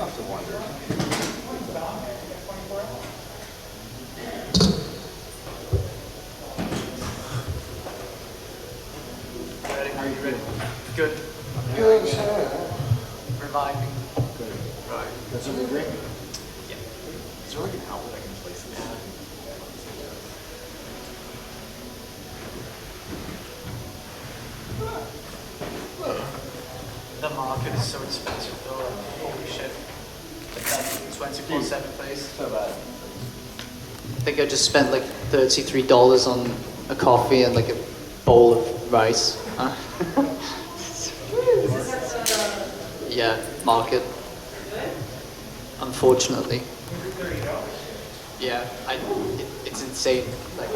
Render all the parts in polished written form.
have to wonder. Ready? Are you ready? Good. Good, sir. Reviving. Good. Right. That's what we agree? Yeah. Is there like an outlet I can place this in? The market is so expensive though. Holy shit. Like that 24/7 place. So bad. I think I just spent like $33 on a coffee and like a bowl of rice. Yeah, market. Unfortunately. Yeah, it's insane. Like,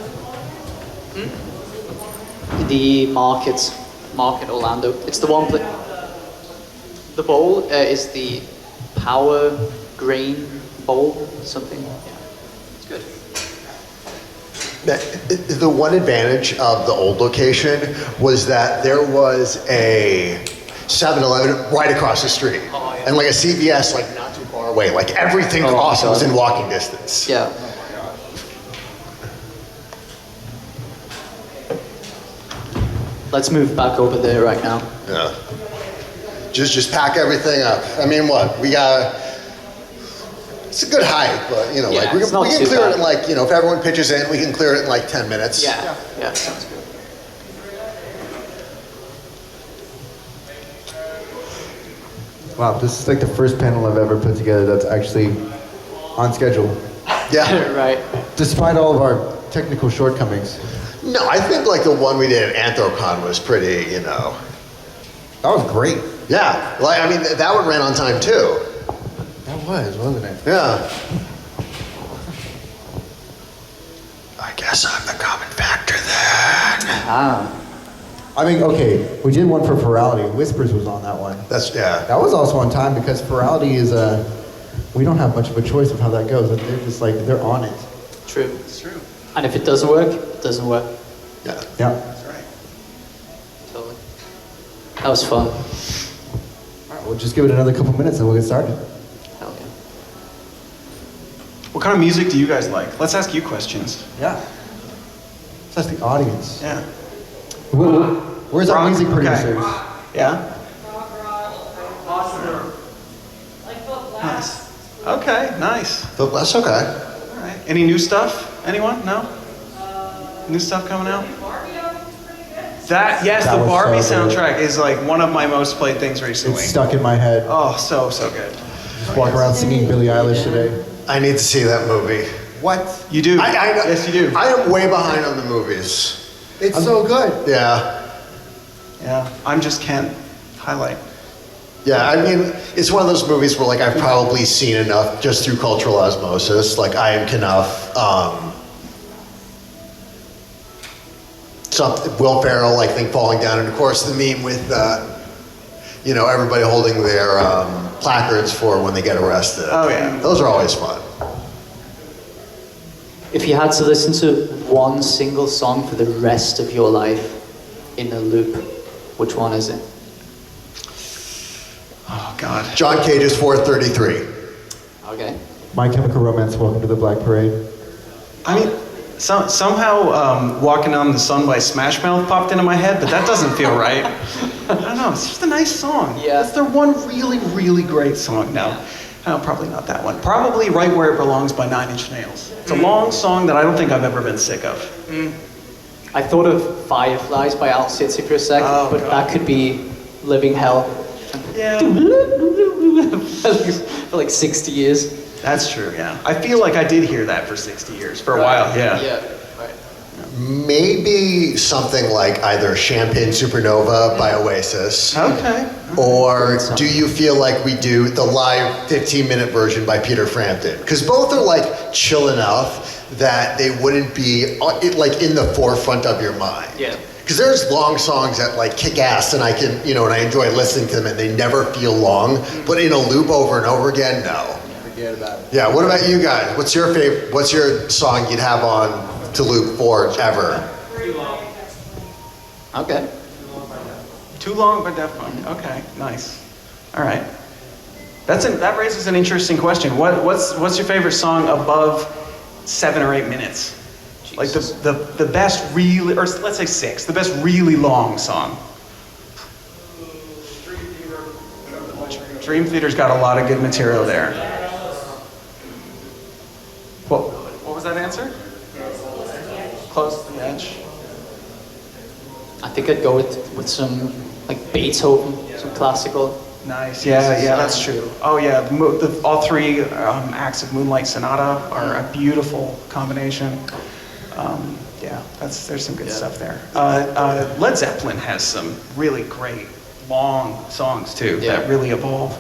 the market Orlando. It's the one place. The bowl is the Power Grain Bowl, something. Yeah, it's good. The one advantage of the old location was that there was a 7-Eleven right across the street. Oh, yeah. And like a CVS like not too far away. Like everything Oh, awesome was God. in walking distance. Yeah. Let's move back over there right now. Yeah. Just pack everything up. I mean, what? We got. It's a good hike, but you know, Yeah, like we it's can, not we can too clear bad. it in like, you know, if everyone pitches in, we can clear it in like 10 minutes. Yeah, yeah, sounds good. Wow, this is like the first panel I've ever put together that's actually on schedule, Yeah. Right. despite all of our technical shortcomings. No, I think like the one we did at Anthrocon was pretty, you know. That was great. Yeah. Like, I mean, that one ran on time too. That was, wasn't it? Yeah. I guess I'm the common factor then. Ah. I mean, okay, we did one for Ferality. Whispers was on that one. That's, yeah. That was also on time because Ferality is we don't have much of a choice of how that goes. They're just like, they're on it. True. It's true. And if it doesn't work, it doesn't work. Yeah. Yeah. That's right. Totally. That was fun. All right, we'll just give it another couple minutes and we'll get started. Hell yeah. What kind of music do you guys like? Let's ask you questions. Yeah. That's the audience. Yeah. Where's our Rock? music Okay. producers? Yeah? Nice. Okay, nice. But that's okay. All right. Any new stuff? Anyone? No? New stuff coming out? That, yes, That the was Barbie so good. soundtrack is like one of my most played things recently. It's stuck in my head. Oh, so good. Just walk around singing Billie Eilish today. I need to see that movie. What? You do? I Yes, you do. I am way behind on the movies. It's so good. Yeah. Yeah, I'm just can't highlight. Yeah, I mean, it's one of those movies where like I've probably seen enough just through cultural osmosis. Like I Am Knuff, Will Ferrell, I think, falling down, and of course the meme with, you know, everybody holding their placards for when they get arrested. Oh, yeah. Those are always fun. If you had to listen to one single song for the rest of your life in a loop, which one is it? Oh, God. John Cage's 433. Okay. My Chemical Romance, Welcome to the Black Parade. I mean, somehow Walking on the Sun by Smash Mouth popped into my head, but that doesn't feel right. I don't know, it's just a nice song. Yeah. It's their one really, really great song now. Oh, probably not that one. Probably Right Where It Belongs by 9 Inch Nails. It's a long song that I don't think I've ever been sick of. I thought of Fireflies by Al City for a sec, Oh, but God. that could be Living Hell Yeah. for like 60 years. That's true, yeah. I feel like I did hear that for 60 years, for a while, yeah. Yeah, right. Maybe something like either Champagne Supernova by Oasis, Okay. or do you feel like we do the live 15-minute version by Peter Frampton? Because both are like chill enough that they wouldn't be like in the forefront of your mind. Yeah. Because there's long songs that like kick ass and I can, you know, and I enjoy listening to them and they never feel long, but in a loop over and over again, no. Forget about it. Yeah, what about you guys? What's your favorite, what's your song you'd have on to loop forever? Okay. Too Long by Daft Punk. Okay, nice. All right. That raises an interesting question. What's your favorite song above 7 or 8 minutes? Like the best really, or let's say 6, the best really long song. Dream Theater's got a lot of good material there. What was that answer? Close to the edge. I think I'd go with some like Beethoven, some classical. Nice. Yeah, that's true. Oh yeah, all 3 acts of Moonlight Sonata are a beautiful combination. Yeah, there's some good stuff there. Led Zeppelin has some really great long songs too that really evolve.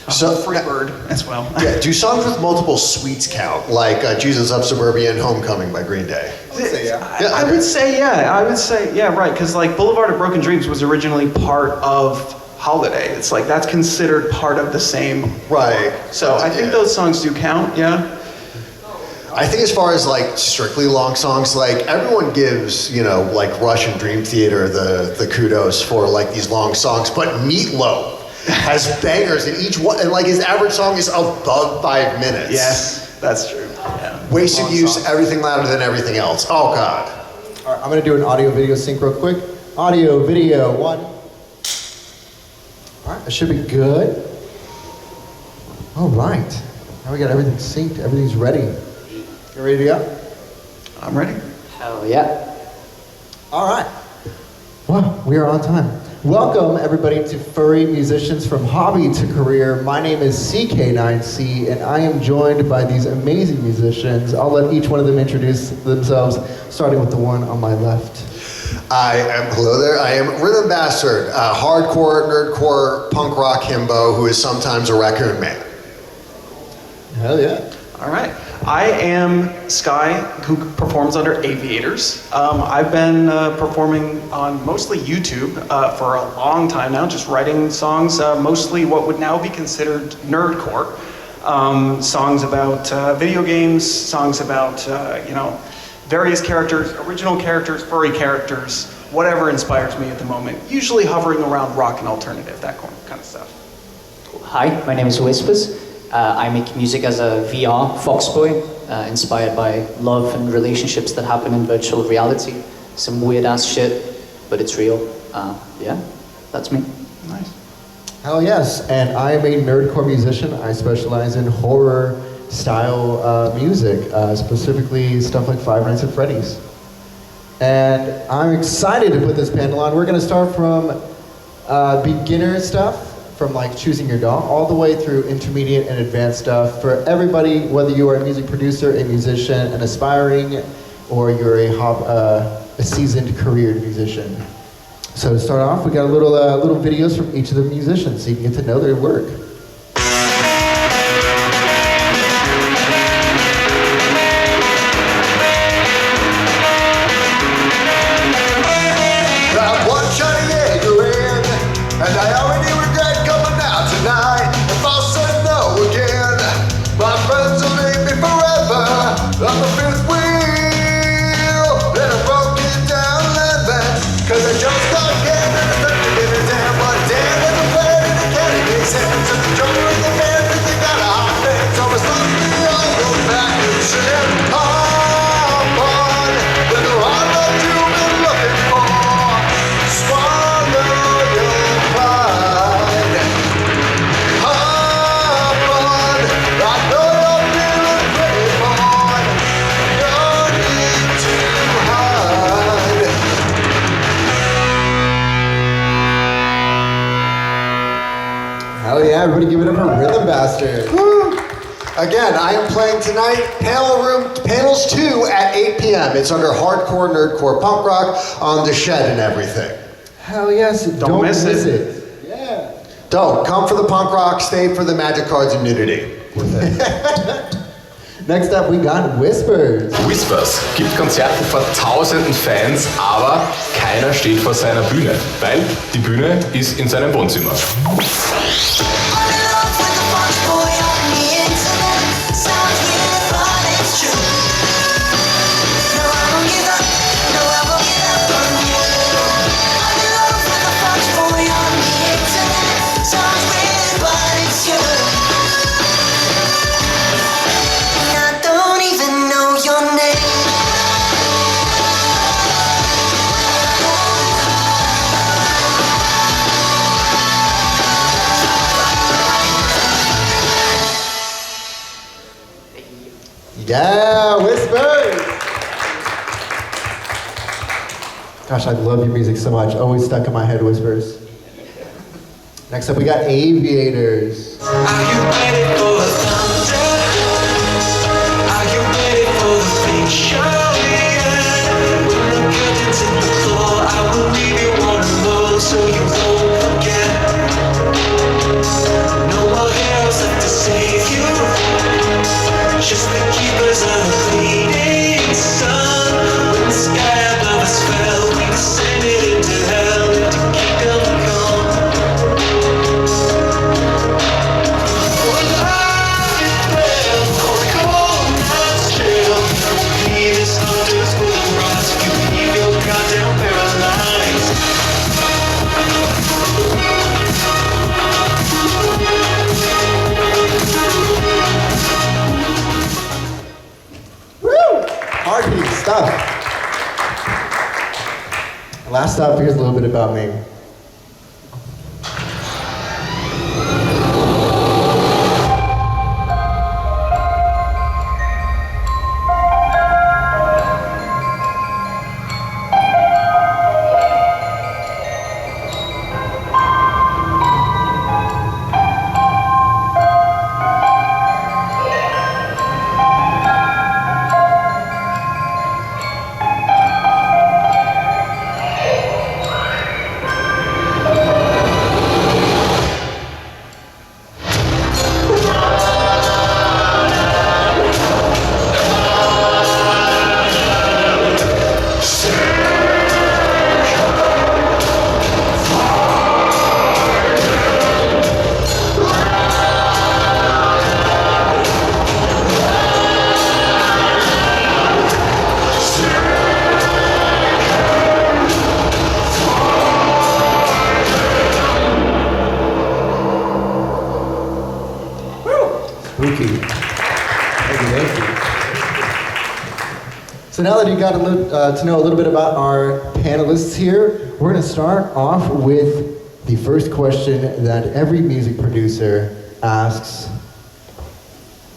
So Freebird as well. Yeah, do songs with multiple suites count, like Jesus of Suburbia and Homecoming by Green Day? I would say yeah, right, because like Boulevard of Broken Dreams was originally part of Holiday. It's like that's considered part of the same. Right. So I think those songs do count, yeah. I think as far as like strictly long songs, like everyone gives, like Rush and Dream Theater the kudos for like these long songs, but Meatloaf has bangers in each one, and like his average song is above 5 minutes. Yes, that's true. Yeah. Wasted Long use, songs. everything louder than everything else. Oh God. All right, I'm gonna do an audio video sync real quick. Audio video 1. All right, that should be good. All right, now we got everything synced, everything's ready. You ready to go? I'm ready. Hell yeah. All right. Well, we are on time. Welcome everybody to Furry Musicians from Hobby to Career. My name is CK9C and I am joined by these amazing musicians. I'll let each one of them introduce themselves, starting with the one on my left. Hello there, I am Rhythm Bastard, a hardcore, nerdcore, punk rock himbo who is sometimes a raccoon man. Hell yeah. All right. I am Sky, who performs under Aviators. I've been performing on mostly YouTube for a long time now, just writing songs, mostly what would now be considered nerdcore. Songs about video games, songs about, various characters, original characters, furry characters, whatever inspires me at the moment. Usually hovering around rock and alternative, that kind of stuff. Hi, my name is Whispers. I make music as a VR foxboy, inspired by love and relationships that happen in virtual reality. Some weird ass shit, but it's real. Yeah, that's me. Nice. Hell yes, and I am a nerdcore musician. I specialize in horror style music, specifically stuff like Five Nights at Freddy's. And I'm excited to put this panel on. We're gonna start from beginner stuff, from like choosing your DAW, all the way through intermediate and advanced stuff for everybody, whether you are a music producer, a musician, an aspiring, or you're a seasoned career musician. So to start off, we got a little videos from each of the musicians so you can get to know their work. I'm one shiny Jaeger and I already regret coming out tonight. If I'll say no again, my friends will leave me forever. I'm the fifth wheel, and I broke it down living. Cause I just got getting and I couldn't give a damn. But damn, there's a plan in the candidate's hands. And the drummer in the band thinks they got a hot thing. So it's not me, I'll go back and shit. Hop on, with the one that you've been looking for. Swallow your pride. Hop on, I know you're feeling pretty, boy. No need to hide. Hell yeah, everybody give it up for Rhythm Bastard. Woo. Again, I am playing tonight, panels 2 at 8 p.m. It's under hardcore, nerdcore, punk rock on the shed and everything. Hell yes, don't miss miss it. it. Yeah. Don't come for the punk rock, stay for the magic cards and nudity. Next up, we got Whispers. Whispers gibt Konzerte vor tausenden Fans, aber keiner steht vor seiner Bühne, weil die Bühne ist in seinem Wohnzimmer. Yeah, Whispers! Gosh, I love your music so much. Always stuck in my head, Whispers. Next up, we got Aviators. Are you ready for the thunder? Are you ready for the big show? Yeah. When the curtains hit the floor, I will leave you wanting more, so you won't forget. No more heroes left to save you. Just the keepers of the fleeting sun. When the sky above us fell, we descended into hell, into kingdom come. Hard-hitting stuff. Last up, here's a little bit about me. Spooky. Thank you. So now that you got to know a little bit about our panelists here, we're going to start off with the first question that every music producer asks.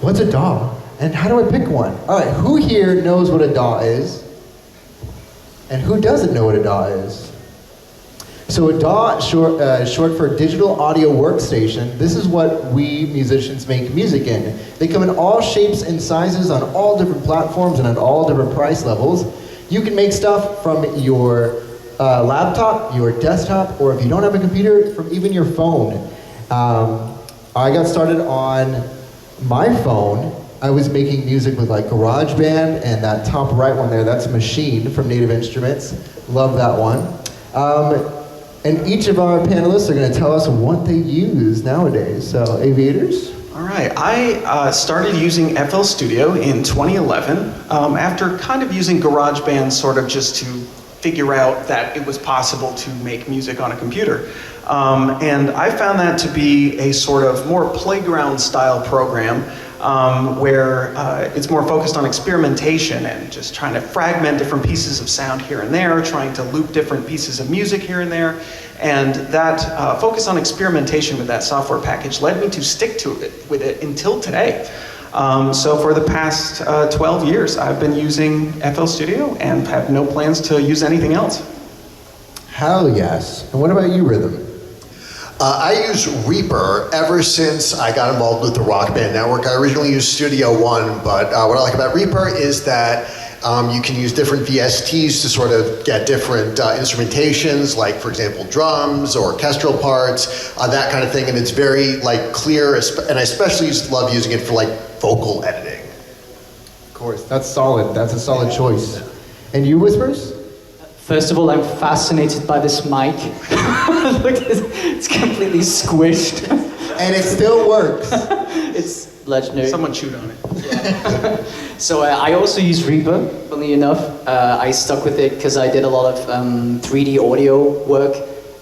What's a DAW? And how do I pick one? All right, who here knows what a DAW is? And who doesn't know what a DAW is? So a DAW, short for Digital Audio Workstation, this is what we musicians make music in. They come in all shapes and sizes on all different platforms and at all different price levels. You can make stuff from your laptop, your desktop, or if you don't have a computer, from even your phone. I got started on my phone. I was making music with like GarageBand, and that top right one there, that's Machine from Native Instruments. Love that one. And each of our panelists are going to tell us what they use nowadays. So, Aviators? All right, I started using FL Studio in 2011 after kind of using GarageBand sort of just to figure out that it was possible to make music on a computer. And I found that to be a sort of more playground style program where it's more focused on experimentation and just trying to fragment different pieces of sound here and there, trying to loop different pieces of music here and there. And that focus on experimentation with that software package led me to stick to it with it until today. So for the past 12 years, I've been using FL Studio and have no plans to use anything else. Hell yes. And what about you, Rhythm? I use Reaper ever since I got involved with the Rock Band Network. I originally used Studio One, but what I like about Reaper is that you can use different VSTs to sort of get different instrumentations, like for example drums or orchestral parts, that kind of thing, and it's very like clear, and I especially love using it for like vocal editing. Of course, that's solid. That's a solid choice. And you, Whispers? First of all, I'm fascinated by this mic. Look, it's completely squished. And it still works. It's legendary. Someone chewed on it. So I also use Reaper, funnily enough. I stuck with it because I did a lot of 3D audio work,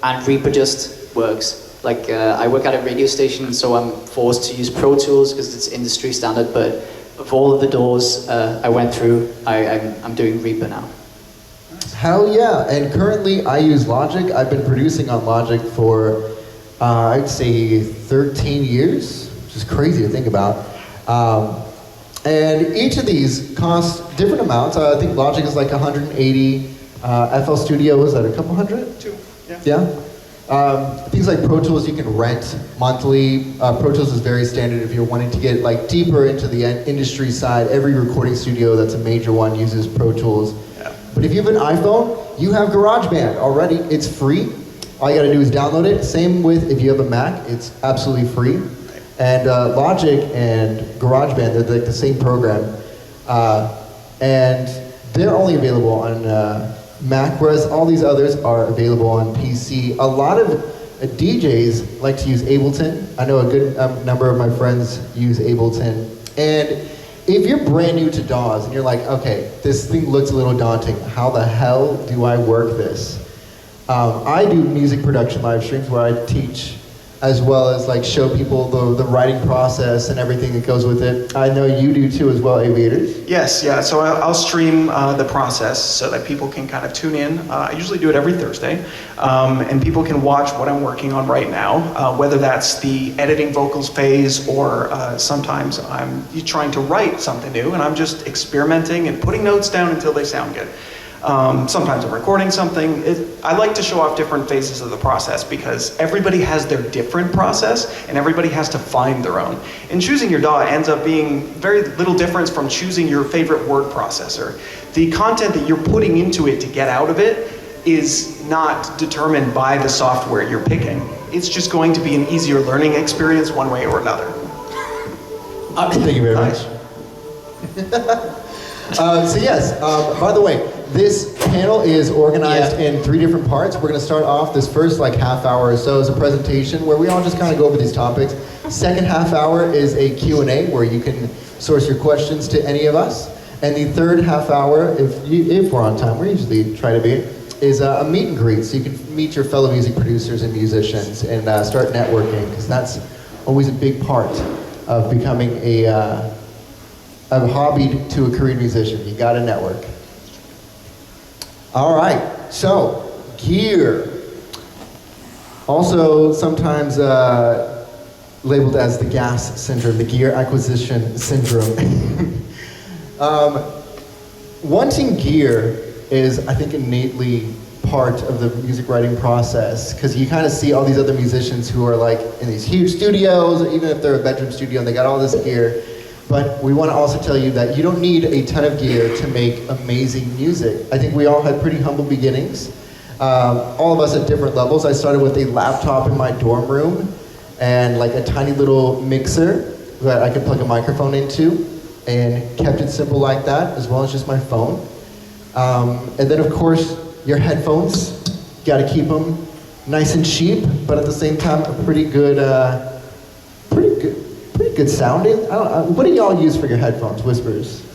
and Reaper just works. Like, I work at a radio station, so I'm forced to use Pro Tools because it's industry standard, but of all of the DAWs I went through, I'm doing Reaper now. Hell yeah, and currently I use Logic. I've been producing on Logic for, I'd say 13 years, which is crazy to think about. And each of these costs different amounts. I think Logic is like 180. FL Studio is at a couple hundred? Two, yeah. Yeah. Things like Pro Tools you can rent monthly. Pro Tools is very standard if you're wanting to get like deeper into the industry side. Every recording studio that's a major one uses Pro Tools. Yeah. But if you have an iPhone, you have GarageBand already. It's free. All you gotta do is download it. Same with if you have a Mac, it's absolutely free. And Logic and GarageBand, they're like the same program. And they're only available on Mac, whereas all these others are available on PC. A lot of DJs like to use Ableton. I know a good number of my friends use Ableton. And if you're brand new to DAWs and you're like, okay, this thing looks a little daunting, how the hell do I work this? I do music production live streams where I teach as well as like show people the writing process and everything that goes with it. I know you do too as well, Aviators. Yes, yeah, so I'll stream the process so that people can kind of tune in. I usually do it every Thursday, and people can watch what I'm working on right now, whether that's the editing vocals phase or sometimes I'm trying to write something new and I'm just experimenting and putting notes down until they sound good. Sometimes I'm recording something. I like to show off different phases of the process because everybody has their different process and everybody has to find their own. And choosing your DAW ends up being very little difference from choosing your favorite word processor. The content that you're putting into it to get out of it is not determined by the software you're picking. It's just going to be an easier learning experience one way or another. Thank you very much. So yes, by the way, this panel is organized in 3 different parts. We're going to start off this first like half hour or so as a presentation where we all just kind of go over these topics. Second half hour is a Q&A where you can source your questions to any of us. And the third half hour, if we're on time, we usually try to be, is a meet and greet. So you can meet your fellow music producers and musicians and start networking, because that's always a big part of becoming a hobby to a career musician. You got to network. All right, so gear. Also sometimes labeled as the GAS syndrome, the gear acquisition syndrome. Wanting gear is, I think, innately part of the music writing process, because you kind of see all these other musicians who are like in these huge studios, or even if they're a bedroom studio and they got all this gear. But we want to also tell you that you don't need a ton of gear to make amazing music. I think we all had pretty humble beginnings. All of us at different levels. I started with a laptop in my dorm room and like a tiny little mixer that I could plug a microphone into, and kept it simple like that, as well as just my phone. And then of course, your headphones. Got to keep them nice and cheap, but at the same time, a pretty good sounding. What do y'all use for your headphones, Whispers?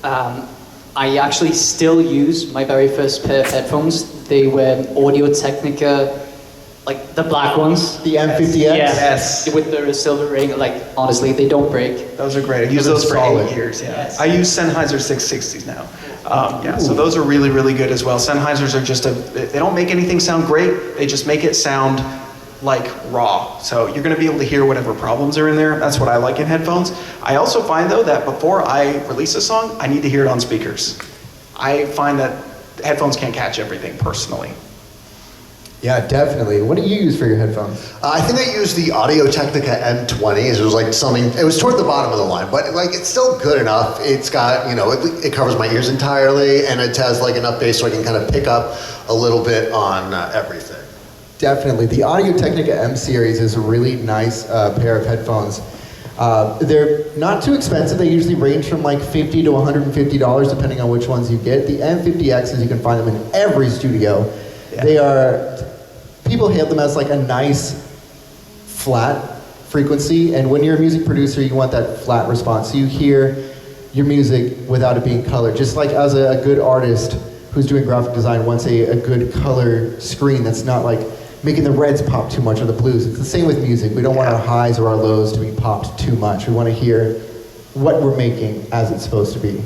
I actually still use my very first pair of headphones. They were Audio-Technica, like the black ones. The M50X? Yes. With the silver ring, like honestly, they don't break. Those are great. I used those for solid. 8 years, yeah. Yes. I use Sennheiser 660s now. Yeah, so those are really, really good as well. Sennheisers are just they don't make anything sound great, they just make it sound like raw. So you're gonna be able to hear whatever problems are in there. That's what I like in headphones. I also find though that before I release a song, I need to hear it on speakers. I find that headphones can't catch everything personally. Yeah, definitely. What do you use for your headphones? I think I used the Audio-Technica M20s. It was like something, it was toward the bottom of the line, but like it's still good enough. It's got, it covers my ears entirely, and it has like enough bass so I can kind of pick up a little bit on everything. Definitely. The Audio-Technica M series is a really nice pair of headphones. They're not too expensive. They usually range from like $50 to $150 depending on which ones you get. The M50Xs, you can find them in every studio. Yeah. They are, people hail them as like a nice flat frequency, and when you're a music producer, you want that flat response. So you hear your music without it being colored. Just like as a good artist who's doing graphic design wants a good color screen that's not like making the reds pop too much or the blues. It's the same with music. We don't want our highs or our lows to be popped too much. We want to hear what we're making as it's supposed to be.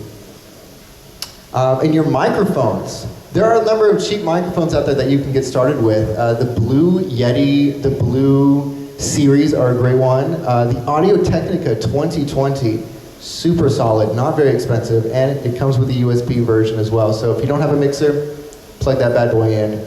And your microphones. There are a number of cheap microphones out there that you can get started with. The Blue Yeti, the Blue series are a great one. The Audio-Technica 2020 super solid, not very expensive, and it comes with a USB version as well. So if you don't have a mixer, plug that bad boy in.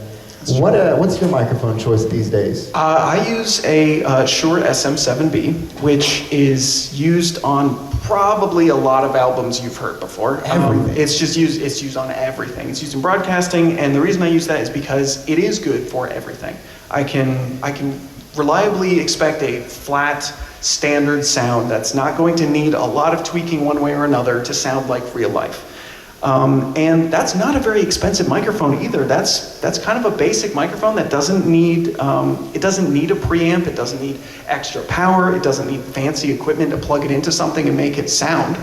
What's your microphone choice these days? I use a Shure SM7B, which is used on probably a lot of albums you've heard before. Everything. It's used on everything. It's used in broadcasting, and the reason I use that is because it is good for everything. I can reliably expect a flat, standard sound that's not going to need a lot of tweaking one way or another to sound like real life. And that's not a very expensive microphone either. That's kind of a basic microphone that doesn't need it doesn't need a preamp. It doesn't need extra power. It doesn't need fancy equipment to plug it into something and make it sound.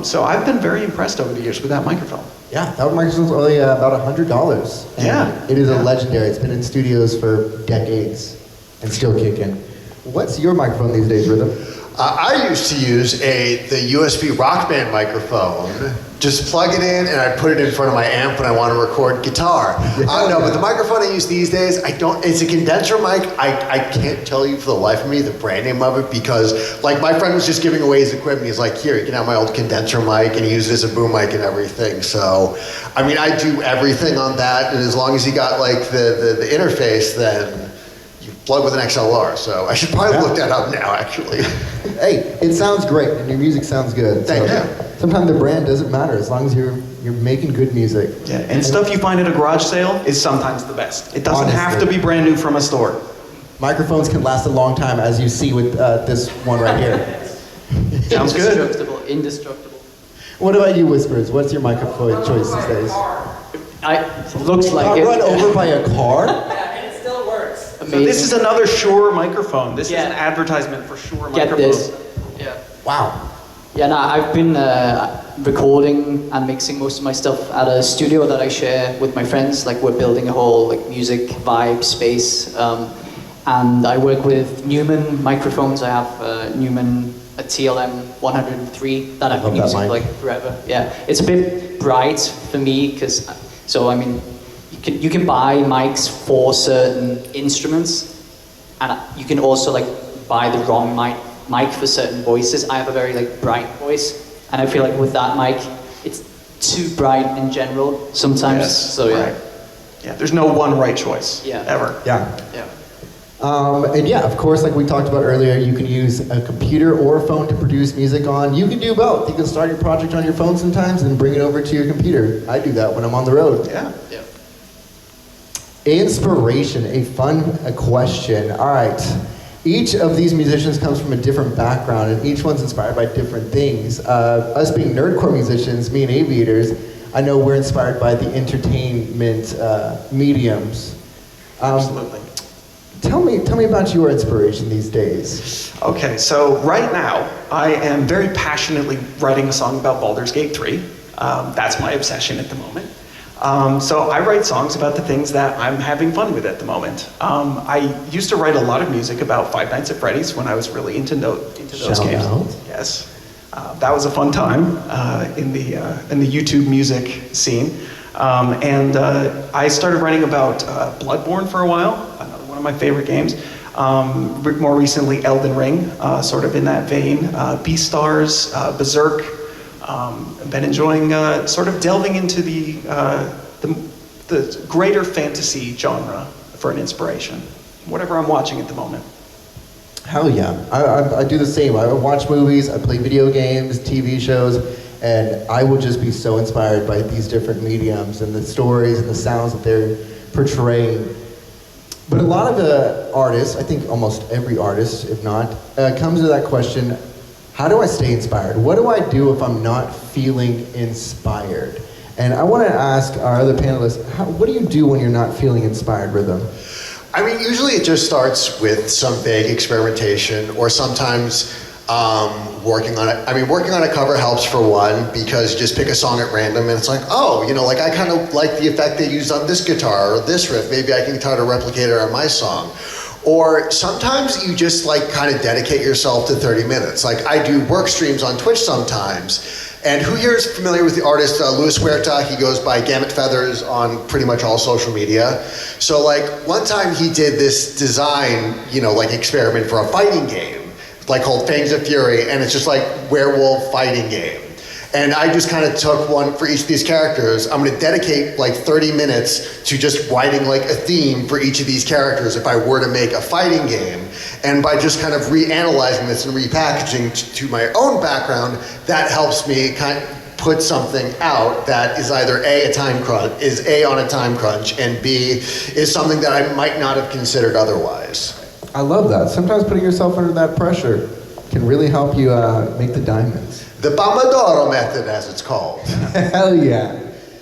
So I've been very impressed over the years with that microphone. Yeah, that microphone's only about $100. And Yeah. it is a legendary. It's been in studios for decades and still kicking. What's your microphone these days, Rhythm? I used to use the USB Rock Band microphone. Just plug it in and I put it in front of my amp when I want to record guitar. I don't know, but the microphone I use these days, it's a condenser mic. I can't tell you for the life of me the brand name of it because like my friend was just giving away his equipment. He's like, here, you can have my old condenser mic, and he uses it as a boom mic and everything. So, I mean, I do everything on that, and as long as you got like the interface, then you plug with an XLR. So I should probably look that up now, actually. Hey, it sounds great, and your music sounds good. Thank you. Sometimes the brand doesn't matter as long as you're making good music. Yeah, and stuff you find at a garage sale is sometimes the best. It doesn't have to Honestly. be brand new from a store. Microphones can last a long time, as you see with this one right here. Sounds good. Indestructible. What about you, Whispers? What's your microphone choice these days? Looks like Got it. run over by a car? So this is another Shure microphone. This Yeah. is an advertisement for Shure Get microphones. this. Yeah. Wow. Yeah, no, I've been recording and mixing most of my stuff at a studio that I share with my friends. Like we're building a whole like music vibe space, and I work with Neumann microphones. I have Neumann a TLM 103 that I've been Love that using mic. like forever. Yeah, it's a bit bright for me because, so I mean, you can buy mics for certain instruments, and you can also like buy the wrong mic for certain voices. I have a very like bright voice, and I feel like with that mic, it's too bright in general sometimes. Yes, So yeah, right. Yeah, there's no one right choice. Yeah. Ever. Yeah. yeah. And yeah, of course, like we talked about earlier, you can use a computer or a phone to produce music on. You can do both. You can start your project on your phone sometimes and bring it over to your computer. I do that when I'm on the road. Yeah. Yeah. Inspiration, a fun question. All right. Each of these musicians comes from a different background, and each one's inspired by different things. Us being nerdcore musicians, me and aviators, I know we're inspired by the entertainment mediums. Absolutely. Tell me about your inspiration these days. Okay, so right now, I am very passionately writing a song about Baldur's Gate 3. That's my obsession at the moment. So I write songs about the things that I'm having fun with at the moment. I used to write a lot of music about Five Nights at Freddy's when I was really into those Shout games. out. Yes, that was a fun time in the YouTube music scene. And I started writing about Bloodborne for a while, another one of my favorite games. More recently, Elden Ring, sort of in that vein. Beastars, Berserk. I've been enjoying sort of delving into the greater fantasy genre for an inspiration. Whatever I'm watching at the moment. Hell yeah. I do the same. I watch movies, I play video games, TV shows, and I will just be so inspired by these different mediums and the stories and the sounds that they're portraying. But a lot of the artists, I think almost every artist, if not, comes to that question, how do I stay inspired? What do I do if I'm not feeling inspired? And I want to ask our other panelists, what do you do when you're not feeling inspired, Rhythm? I mean, usually it just starts with some vague experimentation, or sometimes working on it. I mean, working on a cover helps for one, because you just pick a song at random and it's like, oh, you know, like I kind of like the effect they used on this guitar or this riff. Maybe I can try to replicate it on my song. Or sometimes you just like kind of dedicate yourself to 30 minutes. Like I do work streams on Twitch sometimes. And who here is familiar with the artist Luis Huerta? He goes by Gamut Feathers on pretty much all social media. So like one time he did this design, you know, like experiment for a fighting game. like called Fangs of Fury, and it's just like werewolf fighting game. And I just kind of took one for each of these characters. I'm going to dedicate like 30 minutes to just writing like a theme for each of these characters if I were to make a fighting game. And by just kind of reanalyzing this and repackaging to my own background, that helps me kind of put something out that is either A, on a time crunch, and B, is something that I might not have considered otherwise. I love that. Sometimes putting yourself under that pressure can really help you make the diamonds. The Pomodoro method, as it's called. Hell yeah.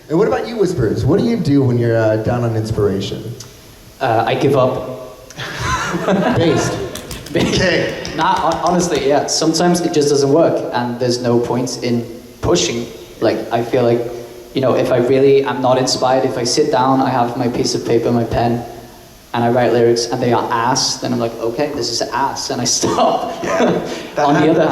And what about you, Whispers? What do you do when you're down on inspiration? I give up. Based. Okay. Honestly, yeah. Sometimes it just doesn't work, and there's no point in pushing. Like, I feel like, you know, if I really am not inspired, if I sit down, I have my piece of paper, my pen, and I write lyrics, and they are ass, then I'm like, okay, this is ass, and I stop. On the other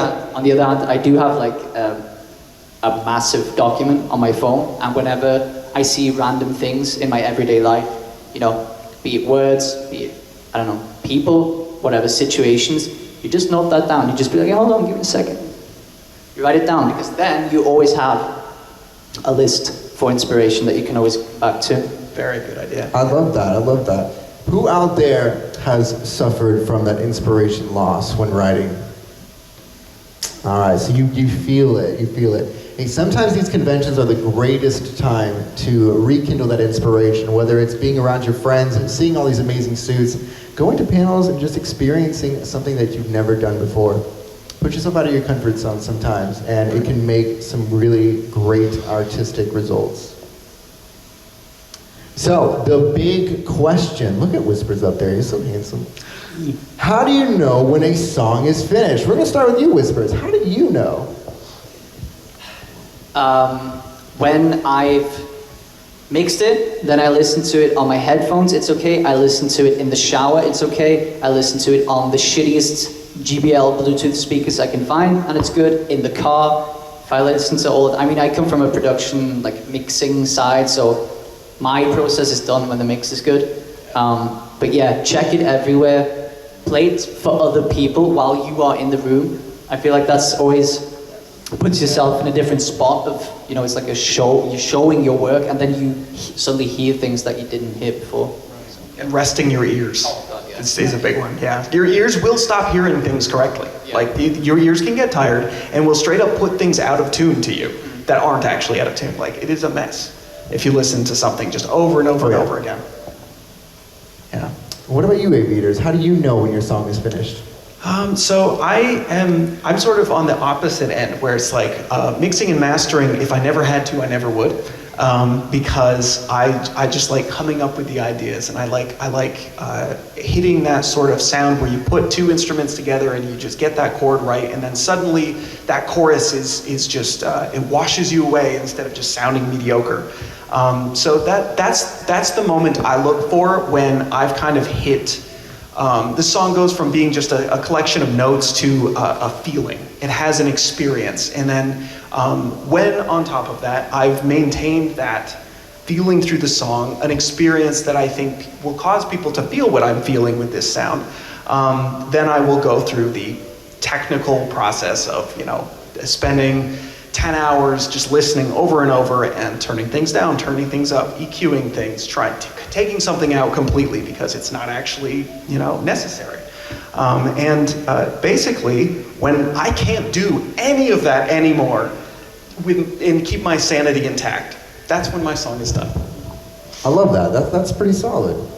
hand, I do have like a massive document on my phone, and whenever I see random things in my everyday life, you know, be it words, be it, I don't know, people, whatever situations, you just note that down. You just be like, hold on, give me a second. You write it down, because then you always have a list for inspiration that you can always go back to. Very good idea. I love that. I love that. Who out there has suffered from that inspiration loss when writing? All right, so you feel it. You feel it. Hey, sometimes these conventions are the greatest time to rekindle that inspiration, whether it's being around your friends and seeing all these amazing suits, going to panels and just experiencing something that you've never done before. Put yourself out of your comfort zone sometimes, and it can make some really great artistic results. So, the big question, look at Whispers up there, he's so handsome. How do you know when a song is finished? We're gonna start with you, Whispers. How do you know? When I've mixed it, then I listen to it on my headphones, it's okay. I listen to it in the shower, it's okay. I listen to it on the shittiest GBL Bluetooth speakers I can find, and it's good. In the car, if I listen to all, I mean, I come from a production, like mixing side, so my process is done when the mix is good. But yeah, check it everywhere. Play it for other people while you are in the room. I feel like that's always puts yourself in a different spot of, you know, it's like a show, you're showing your work, and then you suddenly hear things that you didn't hear before. And resting your ears. Oh, God, yeah. Is a big one, yeah. Your ears will stop hearing things correctly. Yeah. Like, your ears can get tired and will straight up put things out of tune to you that aren't actually out of tune. Like, it is a mess if you listen to something just over and over and over again. Yeah. What about you, Aviators? How do you know when your song is finished? So I'm sort of on the opposite end, where it's like mixing and mastering. If I never had to, I never would, because I just like coming up with the ideas, and I like hitting that sort of sound where you put two instruments together and you just get that chord right, and then suddenly that chorus is just it washes you away instead of just sounding mediocre. So that's the moment I look for when I've kind of hit. This song goes from being just a collection of notes to a feeling. It has an experience. And then when on top of that, I've maintained that feeling through the song, an experience that I think will cause people to feel what I'm feeling with this sound, then I will go through the technical process of, you know, spending 10 hours just listening over and over and turning things down, turning things up, EQing things, taking something out completely because it's not actually, you know, necessary. Basically, when I can't do any of that anymore and keep my sanity intact, that's when my song is done. I love that. That's pretty solid.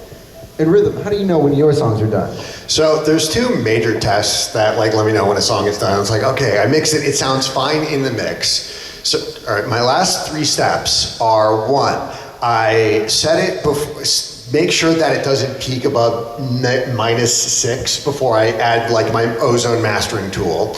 And Rhythm, how do you know when your songs are done? So there's two major tests that like let me know when a song is done. It's like, okay, I mix it, it sounds fine in the mix. So, all right, my last three steps are: one, I set it before, make sure that it doesn't peak above -6 before I add like my ozone mastering tool.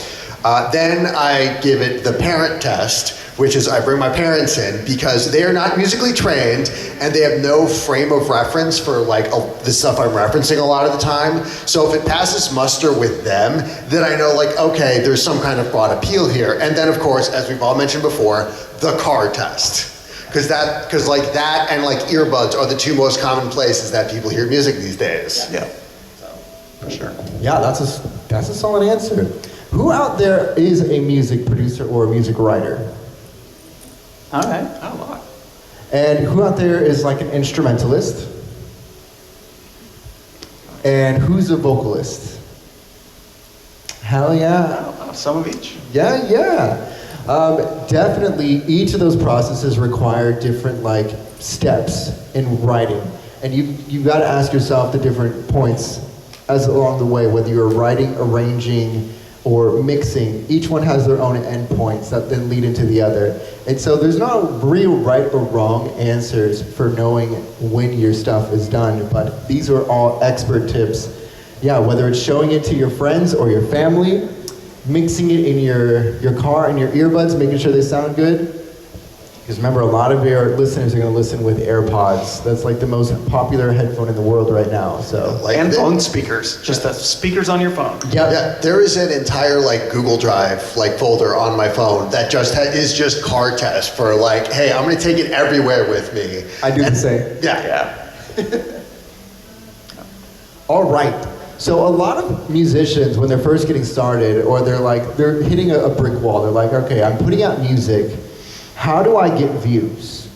Then I give it the parent test, which is I bring my parents in because they are not musically trained and they have no frame of reference for like the stuff I'm referencing a lot of the time. So if it passes muster with them, then I know like, okay, there's some kind of broad appeal here. And then of course, as we've all mentioned before, the car test. Because like that and like earbuds are the two most common places that people hear music these days. Yeah, for sure. Yeah, that's a solid answer. Who out there is a music producer or a music writer? All right. A lot. And who out there is like an instrumentalist? And who's a vocalist? Hell yeah. Some of each. Yeah. Definitely, each of those processes require different like steps in writing, and you've got to ask yourself the different points as along the way, whether you're writing, arranging, or mixing. Each one has their own endpoints that then lead into the other, and so there's no real right or wrong answers for knowing when your stuff is done. But these are all expert tips. Yeah, whether it's showing it to your friends or your family, mixing it in your car and your earbuds, making sure they sound good. Because remember, a lot of your listeners are going to listen with AirPods. That's like the most popular headphone in the world right now. So, And phone speakers, just the speakers on your phone. Yeah, there is an entire like Google Drive like folder on my phone that just is just car test for like, hey, I'm gonna take it everywhere with me. I do the same. Yeah. All right. So a lot of musicians, when they're first getting started, or they're hitting a brick wall. They're like, okay, I'm putting out music. How do I get views?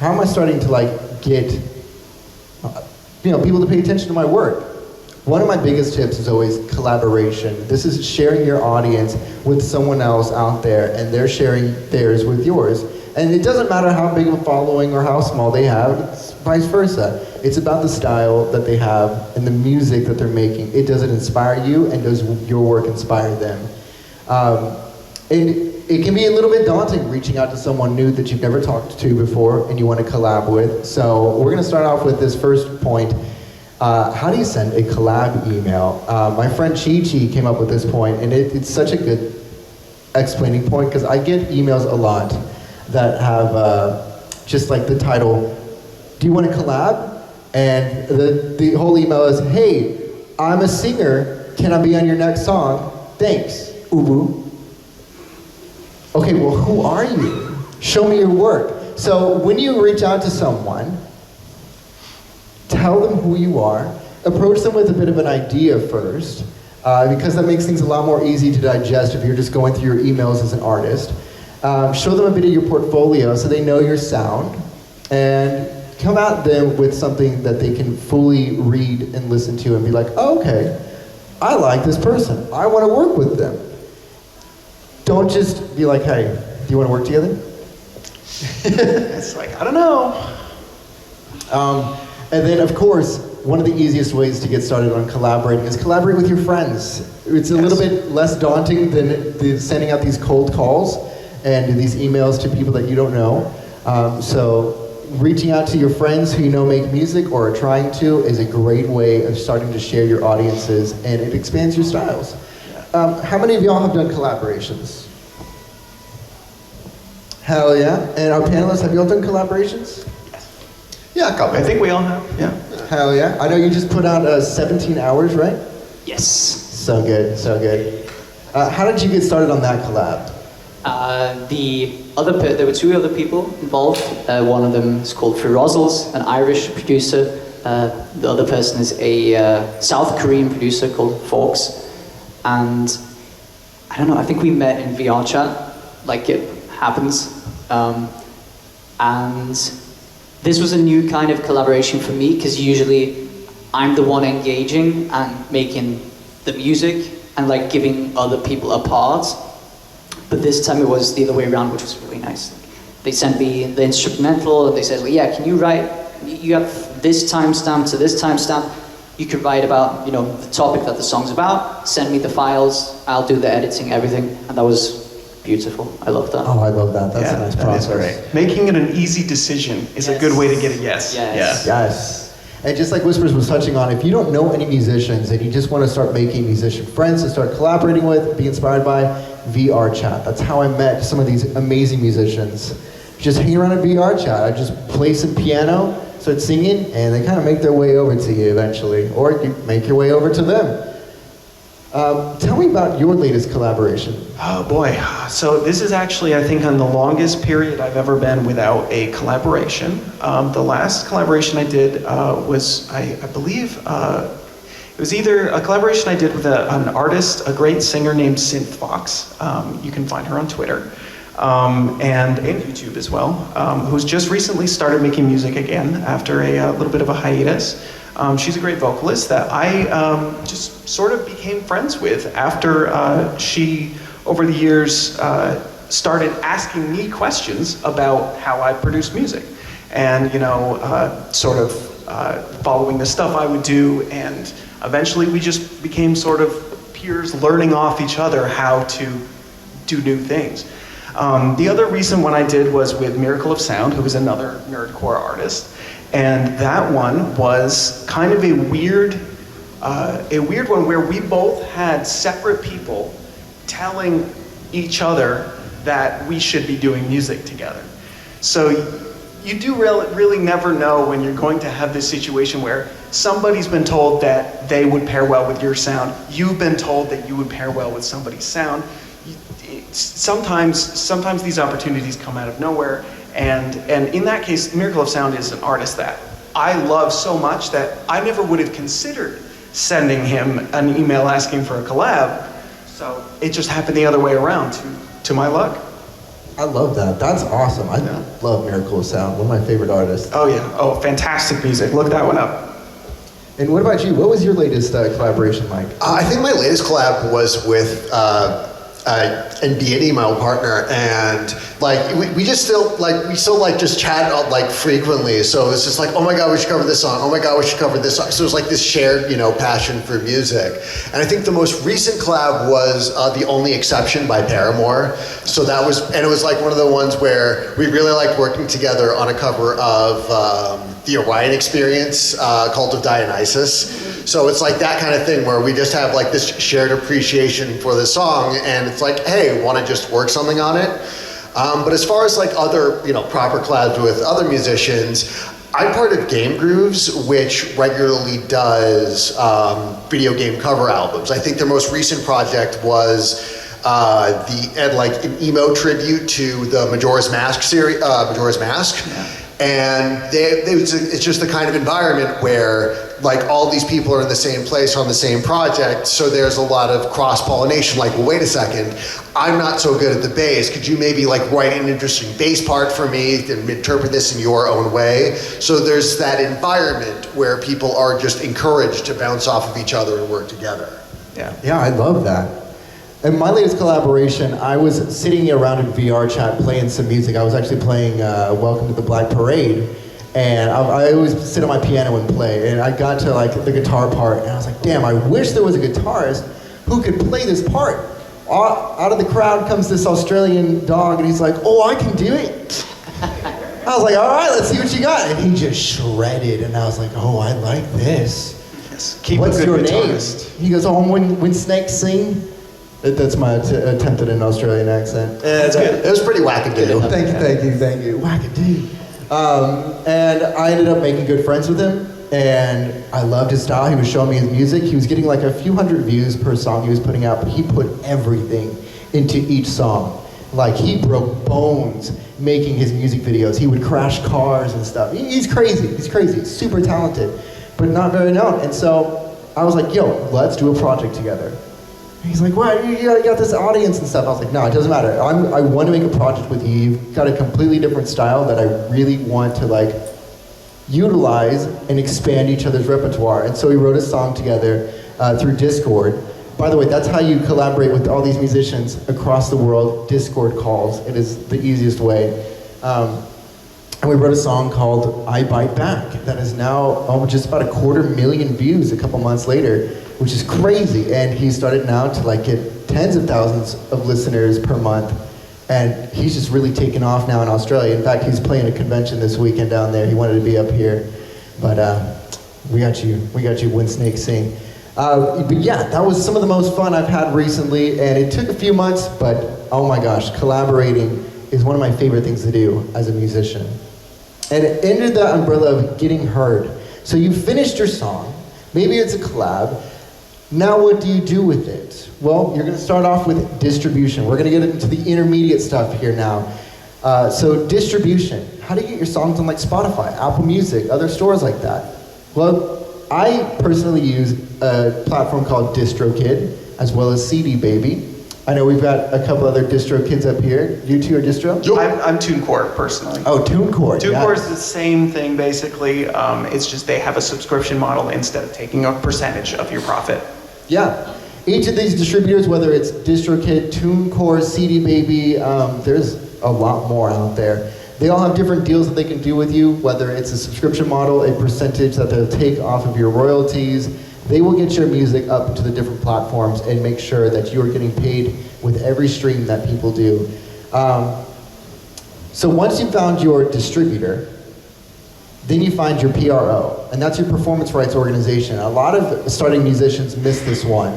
How am I starting to like get, people to pay attention to my work? One of my biggest tips is always collaboration. This is sharing your audience with someone else out there, and they're sharing theirs with yours. And it doesn't matter how big of a following or how small they have, it's vice versa. It's about the style that they have and the music that they're making. Does it inspire you, and does your work inspire them? And it can be a little bit daunting reaching out to someone new that you've never talked to before and you want to collab with. So we're going to start off with this first point. How do you send a collab email? My friend Chi-Chi came up with this point, and it's such a good explaining point, because I get emails a lot that have just like the title, do you want to collab? And the whole email is, hey, I'm a singer, can I be on your next song? Thanks, Ubu. Okay, well, who are you? Show me your work. So when you reach out to someone, tell them who you are, approach them with a bit of an idea first, because that makes things a lot more easy to digest if you're just going through your emails as an artist. Show them a bit of your portfolio so they know your sound, and come at them with something that they can fully read and listen to and be like, oh, okay, I like this person. I want to work with them. Don't just be like, hey, do you want to work together? It's like, I don't know. And then, of course, one of the easiest ways to get started on collaborating is collaborate with your friends. It's a little bit less daunting than sending out these cold calls and these emails to people that you don't know. So reaching out to your friends who you know make music or are trying to is a great way of starting to share your audiences, and it expands your styles. How many of y'all have done collaborations? Hell yeah. And our panelists, have y'all done collaborations? Yeah, a couple. I think we all have, yeah. Hell yeah. I know you just put out 17 hours, right? Yes. So good, so good. How did you get started on that collab? There were two other people involved. One of them is called Furry Musicians, an Irish producer. The other person is a South Korean producer called Forks. And I don't know, I think we met in VR chat, like it happens. And this was a new kind of collaboration for me, because usually I'm the one engaging and making the music and like giving other people a part. But this time it was the other way around, which was really nice. They sent me the instrumental and they said, well, yeah, can you write, you have this timestamp to this timestamp, you can write about, the topic that the song's about, send me the files, I'll do the editing, everything, and that was beautiful. I love that. Oh, I love that. That's a nice process. That is great. Making it an easy decision is a good way to get a yes. Yes. Yeah. Yes. And just like Whispers was touching on, if you don't know any musicians and you just want to start making musician friends to start collaborating with, be inspired by, VR chat. That's how I met some of these amazing musicians. Just hang around a VR chat. I just play some piano, start singing, and they kind of make their way over to you eventually. Or you make your way over to them. Tell me about your latest collaboration. Oh boy. So this is actually, I think, on the longest period I've ever been without a collaboration. The last collaboration I did was, I believe, It was either a collaboration I did with an artist, a great singer named Synth Fox. You can find her on Twitter. And YouTube as well, who's just recently started making music again after a little bit of a hiatus. She's a great vocalist that I just sort of became friends with after she, over the years, started asking me questions about how I produce music. And, sort of following the stuff I would do, and eventually we just became sort of peers learning off each other how to do new things. The other recent one I did was with Miracle of Sound, who is another nerdcore artist, and that one was kind of a weird one where we both had separate people telling each other that we should be doing music together. So you do really never know when you're going to have this situation where somebody's been told that they would pair well with your sound, you've been told that you would pair well with somebody's sound. Sometimes these opportunities come out of nowhere, and in that case, Miracle of Sound is an artist that I love so much that I never would have considered sending him an email asking for a collab. So it just happened the other way around, to my luck. I love that. That's awesome. I love Miracle of Sound, one of my favorite artists. Oh yeah, fantastic music. Look that one up. And what about you? What was your latest collaboration, Mike? I think my latest collab was with and Beatty, my old partner, and we still just chat frequently. So it's just like, oh my god, we should cover this song. Oh my god, we should cover this song. So it was like this shared passion for music. And I think the most recent collab was The Only Exception by Paramore. So that was, and it was like one of the ones where we really liked working together on a cover of the Orion Experience, Cult of Dionysus. So it's like that kind of thing where we just have like this shared appreciation for the song, and it's like, hey, want to just work something on it? But as far as like other, proper collabs with other musicians, I'm part of Game Grooves, which regularly does video game cover albums. I think their most recent project was an emo tribute to the Majora's Mask series, Majora's Mask. Yeah. And it's just the kind of environment where like all these people are in the same place on the same project, so there's a lot of cross-pollination. Like, well, wait a second, I'm not so good at the bass. Could you maybe like write an interesting bass part for me and interpret this in your own way? So there's that environment where people are just encouraged to bounce off of each other and work together. Yeah, I love that. In my latest collaboration, I was sitting around in VR chat playing some music. I was actually playing Welcome to the Black Parade, and I always sit on my piano and play, and I got to like the guitar part, and I was like, damn, I wish there was a guitarist who could play this part. Out of the crowd comes this Australian dog, and he's like, oh, I can do it. I was like, all right, let's see what you got. And he just shredded, and I was like, oh, I like this. Yes. Keep What's a good your guitarist. name? He goes, oh, when snakes sing. That's my attempt at an Australian accent. It's good. It was pretty wackadoo. Thank you. Wackadoo. And I ended up making good friends with him, and I loved his style. He was showing me his music. He was getting like a few hundred views per song he was putting out, but he put everything into each song. Like, he broke bones making his music videos. He would crash cars and stuff. He's crazy. He's super talented, but not very known. And so I was like, yo, let's do a project together. He's like, well, you got this audience and stuff. I was like, no, it doesn't matter. I want to make a project with you. You've got a completely different style that I really want to like utilize and expand each other's repertoire. And so we wrote a song together through Discord. By the way, that's how you collaborate with all these musicians across the world. Discord calls. It is the easiest way. And we wrote a song called I Bite Back that is now just about 250,000 views a couple months later, which is crazy. And he started now to like get tens of thousands of listeners per month. And he's just really taken off now in Australia. In fact, he's playing a convention this weekend down there. He wanted to be up here. But we got you when snakes sing. But yeah, that was some of the most fun I've had recently. And it took a few months, but oh my gosh, collaborating is one of my favorite things to do as a musician. And it ended the umbrella of getting heard. So you finished your song, maybe it's a collab. Now what do you do with it? Well, you're gonna start off with distribution. We're gonna get into the intermediate stuff here now. So distribution, how do you get your songs on like Spotify, Apple Music, other stores like that? Well, I personally use a platform called DistroKid, as well as CD Baby. I know we've got a couple other distro kids up here. You two are distro? I'm TuneCore personally. Oh, TuneCore. TuneCore is the same thing basically. It's just they have a subscription model instead of taking a percentage of your profit. Yeah. Each of these distributors, whether it's DistroKid, TuneCore, CD Baby, there's a lot more out there. They all have different deals that they can do with you, whether it's a subscription model, a percentage that they'll take off of your royalties. They will get your music up to the different platforms and make sure that you are getting paid with every stream that people do. So once you found your distributor, then you find your PRO, and that's your performance rights organization. A lot of starting musicians miss this one.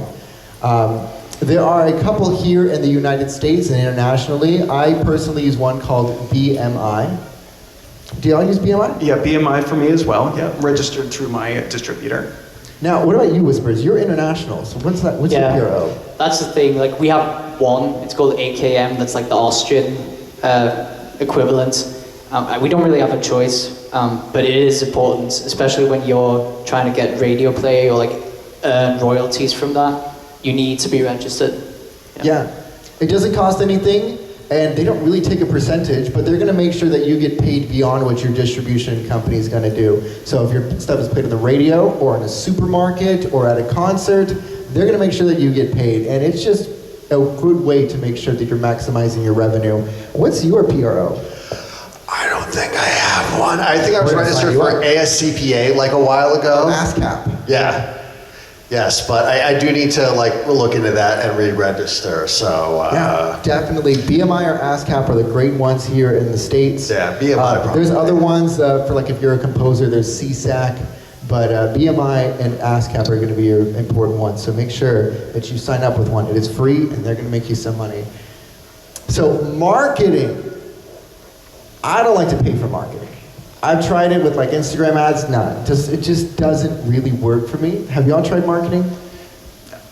There are a couple here in the United States and internationally. I personally use one called BMI. Do y'all use BMI? Yeah, BMI for me as well. Yeah, registered through my distributor. Now, what about you, Whispers? You're international, so what's that? What's your PRO? That's the thing. Like we have one. It's called AKM. That's like the Austrian equivalent. We don't really have a choice, but it is important, especially when you're trying to get radio play or like earn royalties from that. You need to be registered. Yeah. It doesn't cost anything, and they don't really take a percentage, but they're going to make sure that you get paid beyond what your distribution company is going to do. So if your stuff is played on the radio or in a supermarket or at a concert, they're going to make sure that you get paid, and it's just a good way to make sure that you're maximizing your revenue. What's your PRO? I don't think I have one. I think I was Where does registered that for ASCPA like a while ago. ASCAP. Yeah. Yes, but I do need to like look into that and re-register. So Yeah, definitely. BMI or ASCAP are the great ones here in the States. Yeah, BMI probably. There's other ones for like if you're a composer, there's CSAC, but BMI and ASCAP are going to be your important ones. So make sure that you sign up with one. It is free, and they're going to make you some money. So marketing. I don't like to pay for marketing. I've tried it with like Instagram ads. It just doesn't really work for me. Have y'all tried marketing?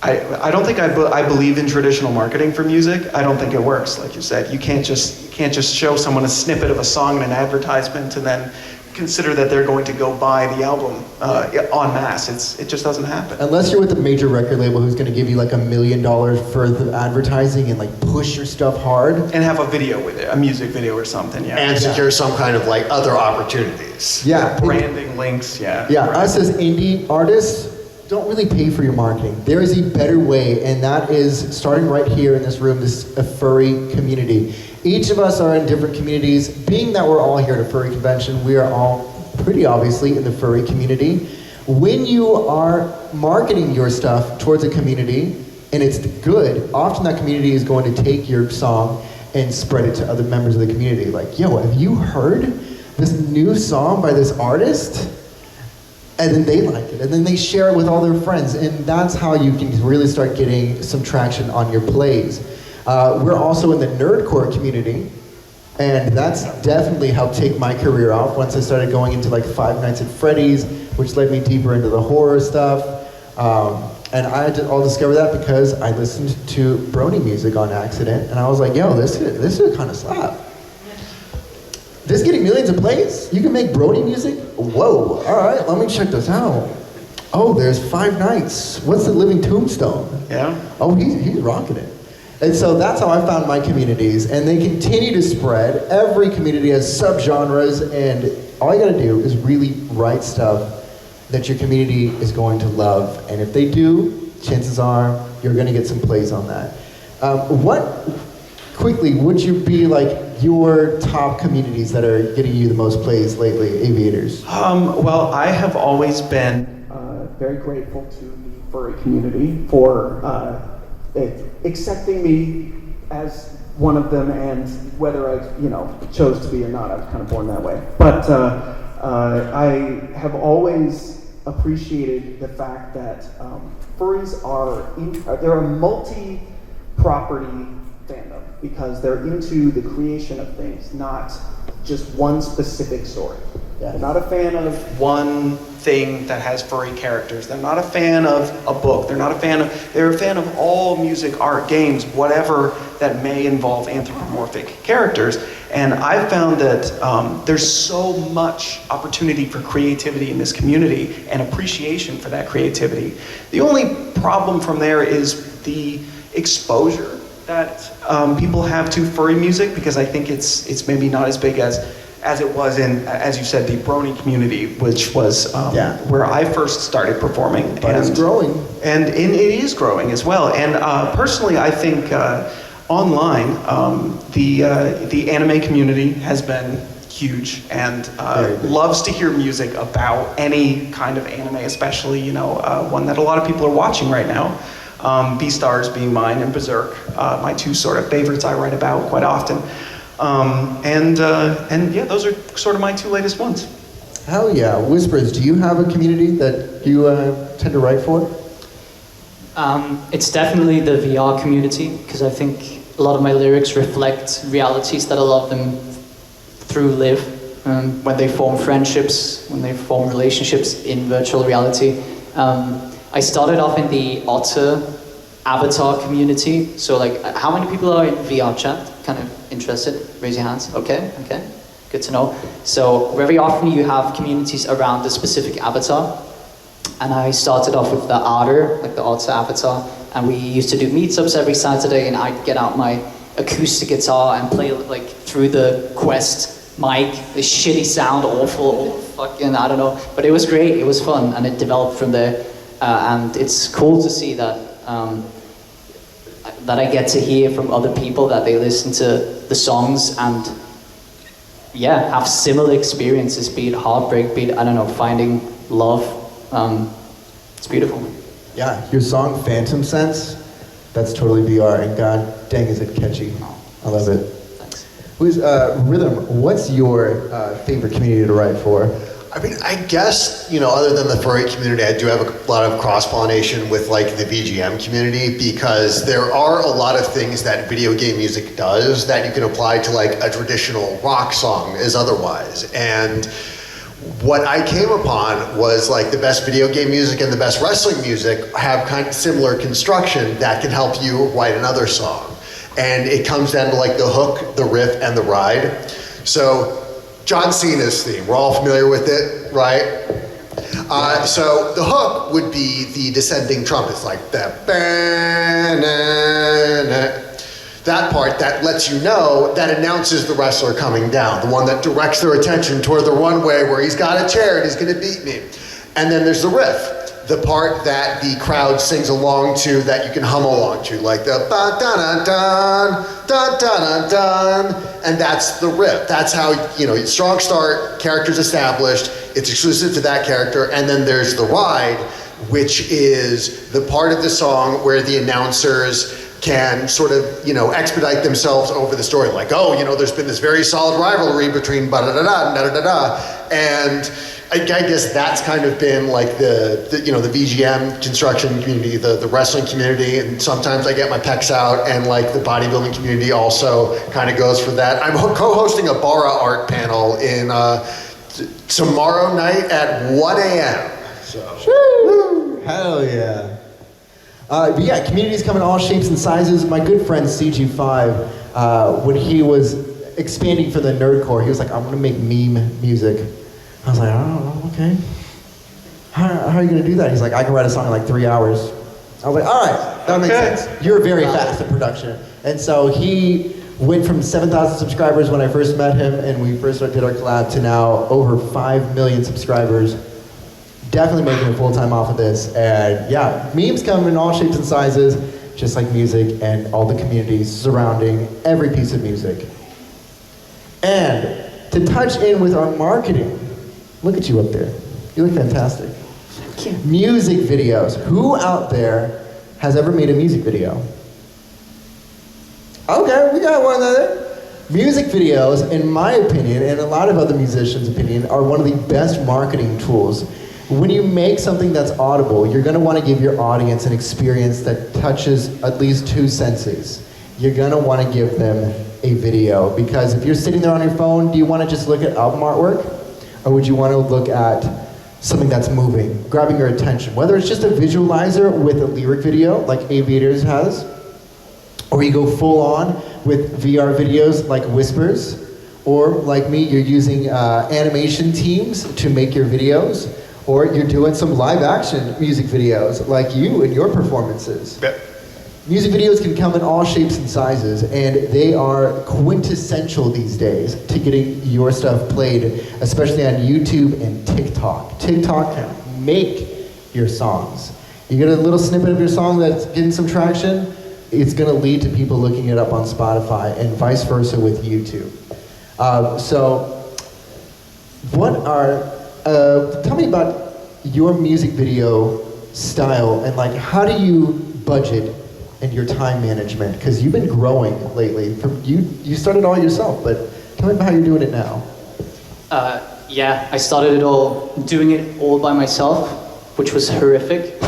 I don't think I believe in traditional marketing for music. I don't think it works. Like you said, you can't just show someone a snippet of a song in an advertisement and then consider that they're going to go buy the album en masse. It just doesn't happen. Unless you're with a major record label who's going to give you like $1 million for the advertising and like push your stuff hard. And have a video with it, a music video or something, yeah. and secure some kind of like other opportunities. Yeah. Branding links, yeah. Yeah, Right. us as indie artists don't really pay for your marketing. There is a better way, and that is starting right here in this room, this a furry community. Each of us are in different communities. Being that we're all here at a furry convention, we are all pretty obviously in the furry community. When you are marketing your stuff towards a community, and it's good, often that community is going to take your song and spread it to other members of the community. Like, yo, have you heard this new song by this artist? And then they like it, and then they share it with all their friends, and that's how you can really start getting some traction on your plays. We're also in the nerdcore community, and that's definitely helped take my career off once I started going into like Five Nights at Freddy's, which led me deeper into the horror stuff. And I all discovered that because I listened to Brony music on accident, and I was like, yo, this is kind of slap. This is getting millions of plays? You can make Brony music? Whoa, all right, let me check this out. Oh, there's Five Nights. What's the Living Tombstone? Yeah. Oh, he's rocking it. And so that's how I found my communities, and they continue to spread. Every community has subgenres, and all you gotta do is really write stuff that your community is going to love. And if they do, chances are you're gonna get some plays on that. Quickly, would you be like your top communities that are getting you the most plays lately, aviators? Well, I have always been very grateful to the furry community for accepting me as one of them, and whether I, chose to be or not, I was kind of born that way. But I have always appreciated the fact that furries they're a multi-property fandom because they're into the creation of things, not just one specific story. Yeah. They're not a fan of one thing that has furry characters. They're not a fan of a book. They're a fan of all music, art, games, whatever that may involve anthropomorphic characters. And I've found that there's so much opportunity for creativity in this community and appreciation for that creativity. The only problem from there is the exposure that people have to furry music, because I think it's maybe not as big as it was in, as you said, the Brony community, which was where I first started performing. But it's growing. And it is growing as well. And personally, I think online, the anime community has been huge and loves to hear music about any kind of anime, especially, you know, one that a lot of people are watching right now. Beastars being mine, and Berserk, my two sort of favorites I write about quite often. And yeah, those are sort of my two latest ones. Hell yeah. Whispers, do you have a community that you tend to write for? It's definitely the VR community, because I think a lot of my lyrics reflect realities that a lot of them through live. When they form friendships, when they form relationships in virtual reality. I started off in the Otter avatar community. So like, how many people are in VR chat? Kind of interested? Raise your hands. Okay, good to know. So very often you have communities around a specific avatar. And I started off with the Otter, like the Otter avatar. And we used to do meetups every Saturday, and I'd get out my acoustic guitar and play like through the Quest mic, the shitty sound, awful, fucking, I don't know. But it was great, it was fun, and it developed from there. And it's cool to see that that I get to hear from other people, that they listen to the songs and have similar experiences, be it heartbreak, be it, I don't know, finding love. It's beautiful. Yeah, your song Phantom Sense, that's totally VR, and god dang is it catchy. I love it. Thanks. Rhythm, what's your favorite community to write for? I mean, I guess, you know, other than the furry community, I do have a lot of cross-pollination with like the VGM community, because there are a lot of things that video game music does that you can apply to like a traditional rock song as otherwise. And what I came upon was like the best video game music and the best wrestling music have kind of similar construction that can help you write another song. And it comes down to like the hook, the riff, and the ride. So John Cena's theme, we're all familiar with it, right? So the hook would be the descending trumpets, like that. That part that lets you know, that announces the wrestler coming down, the one that directs their attention toward the runway where he's got a chair and he's gonna beat me. And then there's the riff, the part that the crowd sings along to, that you can hum along to, like the ba-da-da-dun, da-da-da-dun, and that's the riff. That's how, you know, strong start, character's established, it's exclusive to that character, and then there's the ride, which is the part of the song where the announcers can sort of, you know, expedite themselves over the story. Like, oh, you know, there's been this very solid rivalry between ba-da-da-da, da-da-da-da, and I guess that's kind of been like the you know, the VGM construction community, the wrestling community, and sometimes I get my pecs out, and like the bodybuilding community also kind of goes for that. I'm co-hosting a Bara art panel in tomorrow night at 1 a.m. So. Hell yeah. But yeah, communities come in all shapes and sizes. My good friend CG5, when he was expanding for the nerdcore, he was like, I'm gonna make meme music. I was like, oh, okay. How are you gonna do that? He's like, I can write a song in like 3 hours. I was like, all right, that makes sense. You're very fast in production. And so he went from 7,000 subscribers when I first met him and we first did our collab to now over 5 million subscribers. Definitely making a full-time off of this. And yeah, memes come in all shapes and sizes, just like music and all the communities surrounding every piece of music. And to touch in with our marketing, look at you up there. You look fantastic. Thank you. Music videos. Who out there has ever made a music video? Okay, we got one there. Music videos, in my opinion, and a lot of other musicians' opinion, are one of the best marketing tools. When you make something that's audible, you're gonna wanna give your audience an experience that touches at least 2 senses. You're gonna wanna give them a video, because if you're sitting there on your phone, do you wanna just look at album artwork? Or would you wanna look at something that's moving, grabbing your attention? Whether it's just a visualizer with a lyric video, like Aviators has, or or you go full on with VR videos like Whispers, or like me, you're using animation teams to make your videos, or you're doing some live action music videos like you and your performances. Yep. Music videos can come in all shapes and sizes, and they are quintessential these days to getting your stuff played, especially on YouTube and TikTok. TikTok can make your songs. You get a little snippet of your song that's getting some traction, it's gonna lead to people looking it up on Spotify, and vice versa with YouTube. Tell me about your music video style, and like, how do you budget and your time management? Because you've been growing lately. You started all yourself, but tell me about how you're doing it now. Yeah, I started doing it all by myself, which was horrific.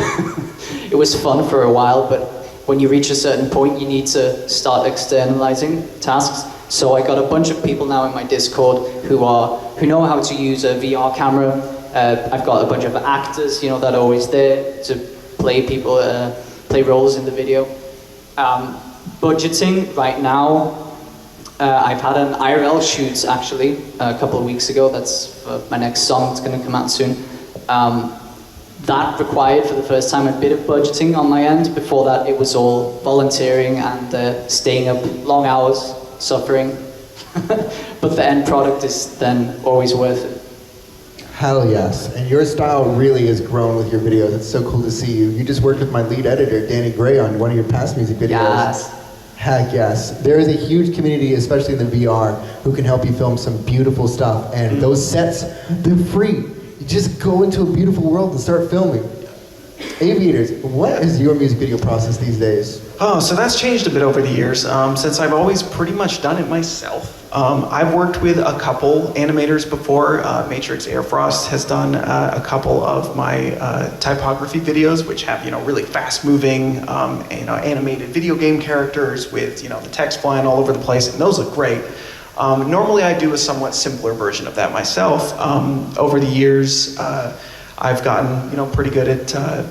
It was fun for a while, but when you reach a certain point, you need to start externalizing tasks. So I got a bunch of people now in my Discord who know how to use a VR camera. I've got a bunch of actors, that are always there to play roles in the video. Budgeting right now, I've had an IRL shoot actually a couple of weeks ago. That's my next song. It's going to come out soon. That required for the first time a bit of budgeting on my end. Before that, it was all volunteering and staying up long hours, suffering. But the end product is then always worth it. Hell yes, and your style really has grown with your videos. It's so cool to see you. You just worked with my lead editor, Danny Gray, on one of your past music videos. Yes. Heck yes. There is a huge community, especially in the VR, who can help you film some beautiful stuff. And those sets, they're free. You just go into a beautiful world and start filming. Aviators, what is your music video process these days? Oh, so that's changed a bit over the years, since I've always pretty much done it myself. I've worked with a couple animators before. Matrix Airfrost has done a couple of my typography videos, which have really fast-moving, animated video game characters with the text flying all over the place, and those look great. Normally, I do a somewhat simpler version of that myself. Over the years, I've gotten pretty good at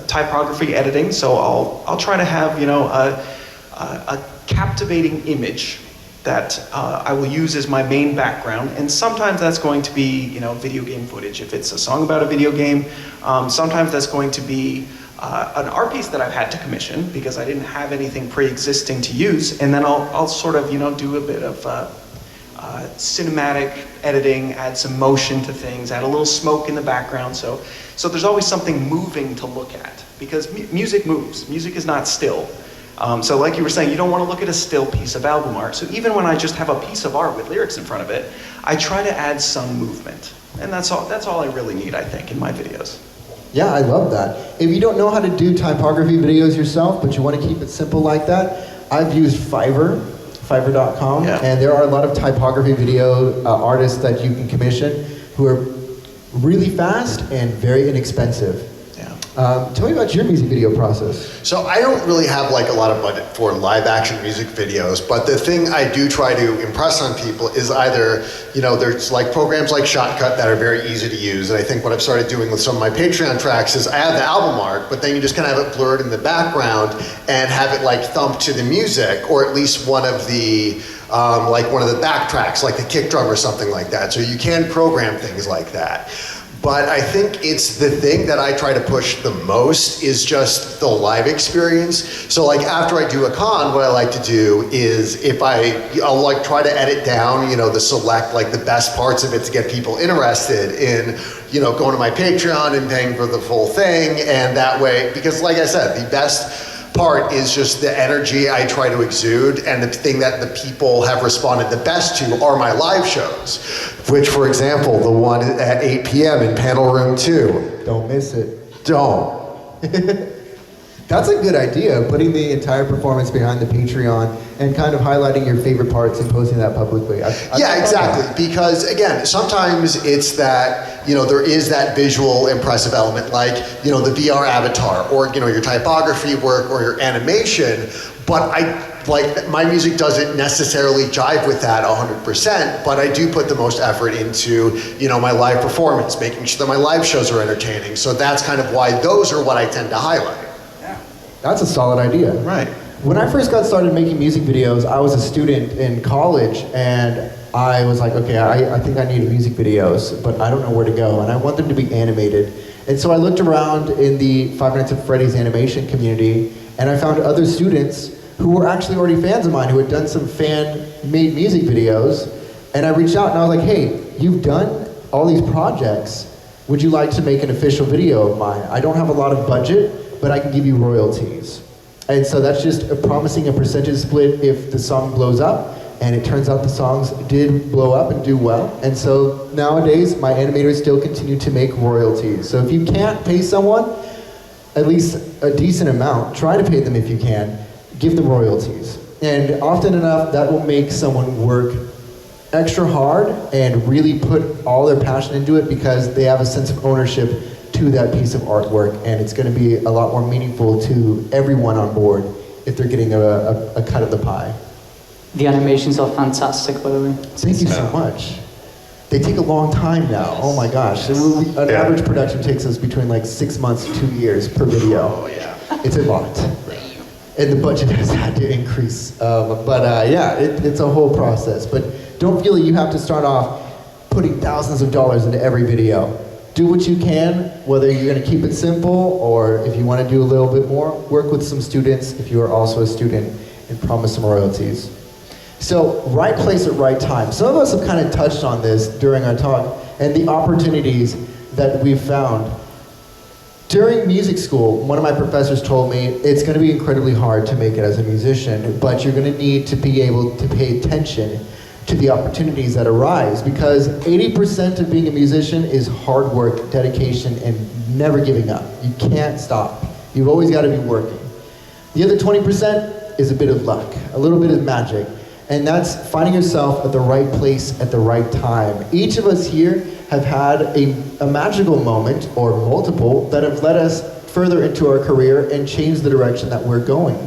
typography editing, so I'll try to have a captivating image that I will use as my main background, and sometimes that's going to be video game footage if it's a song about a video game. Sometimes that's going to be an art piece that I've had to commission because I didn't have anything pre-existing to use, and then I'll sort of do a bit of cinematic editing, add some motion to things, add a little smoke in the background, so there's always something moving to look at, because music moves. Music is not still. So like you were saying, you don't want to look at a still piece of album art. So even when I just have a piece of art with lyrics in front of it, I try to add some movement. And that's all I really need, I think, in my videos. Yeah, I love that. If you don't know how to do typography videos yourself, but you want to keep it simple like that, I've used Fiverr.com, and there are a lot of typography video artists that you can commission who are really fast and very inexpensive. Tell me about your music video process. So I don't really have like a lot of budget for live action music videos, but the thing I do try to impress on people is either, there's like programs like Shotcut that are very easy to use, and I think what I've started doing with some of my Patreon tracks is I have the album art, but then you just kind of have it blurred in the background and have it like thumped to the music, or at least one of the one of the backtracks, like the kick drum or something like that. So you can program things like that. But I think it's the thing that I try to push the most is just the live experience. So like after I do a con, what I like to do is I'll like try to edit down, the select like the best parts of it to get people interested in, going to my Patreon and paying for the full thing. And that way, because like I said, the best part is just the energy I try to exude, and the thing that the people have responded the best to are my live shows, which, for example, the one at 8 p.m. in Panel Room 2. Don't miss it. Don't. That's a good idea, putting the entire performance behind the Patreon and kind of highlighting your favorite parts and posting that publicly. Yeah, exactly. Because again, sometimes it's that, there is that visual impressive element, like, the VR avatar, or, your typography work or your animation, but my music doesn't necessarily jive with that 100%, but I do put the most effort into, my live performance, making sure that my live shows are entertaining. So that's kind of why those are what I tend to highlight. That's a solid idea. Right. When I first got started making music videos, I was a student in college, and I was like, okay, I think I need music videos, but I don't know where to go, and I want them to be animated. And so I looked around in the Five Nights at Freddy's animation community, and I found other students who were actually already fans of mine, who had done some fan-made music videos, and I reached out and I was like, hey, you've done all these projects, would you like to make an official video of mine? I don't have a lot of budget, but I can give you royalties. And so that's just promising a percentage split if the song blows up, and it turns out the songs did blow up and do well. And so nowadays, my animators still continue to make royalties. So if you can't pay someone at least a decent amount, try to pay them if you can, give them royalties. And often enough, that will make someone work extra hard and really put all their passion into it because they have a sense of ownership to that piece of artwork, and it's going to be a lot more meaningful to everyone on board if they're getting a cut of the pie. The animations are fantastic, by the way. Thank you so much. They take a long time now. Oh my gosh. An average production takes us between like 6 months to 2 years per video. Oh yeah. It's a lot. And the budget has had to increase. It's a whole process. But don't feel like you have to start off putting thousands of dollars into every video. Do what you can, whether you're going to keep it simple or if you want to do a little bit more, work with some students if you are also a student and promise some royalties. So, right place at right time. Some of us have kind of touched on this during our talk and the opportunities that we've found. During music school, one of my professors told me it's going to be incredibly hard to make it as a musician, but you're going to need to be able to pay attention to the opportunities that arise, because 80% of being a musician is hard work, dedication, and never giving up. You can't stop. You've always got to be working. The other 20% is a bit of luck, a little bit of magic, and that's finding yourself at the right place at the right time. Each of us here have had a magical moment, or multiple, that have led us further into our career and changed the direction that we're going.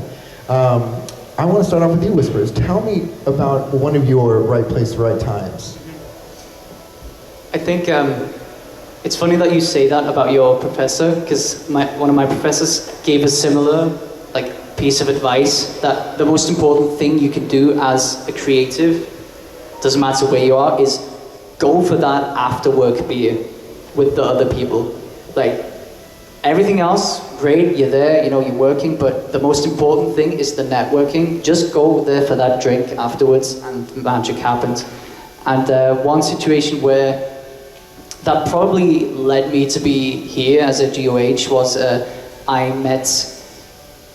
I want to start off with you, Whispers. Tell me about one of your right place, right times. I think it's funny that you say that about your professor, because one of my professors gave a similar piece of advice, that the most important thing you can do as a creative, doesn't matter where you are, is go for that after work beer with the other people. Everything else, great, you're there, you're working, but the most important thing is the networking. Just go there for that drink afterwards, and magic happened. And one situation where that probably led me to be here as a GOH was I met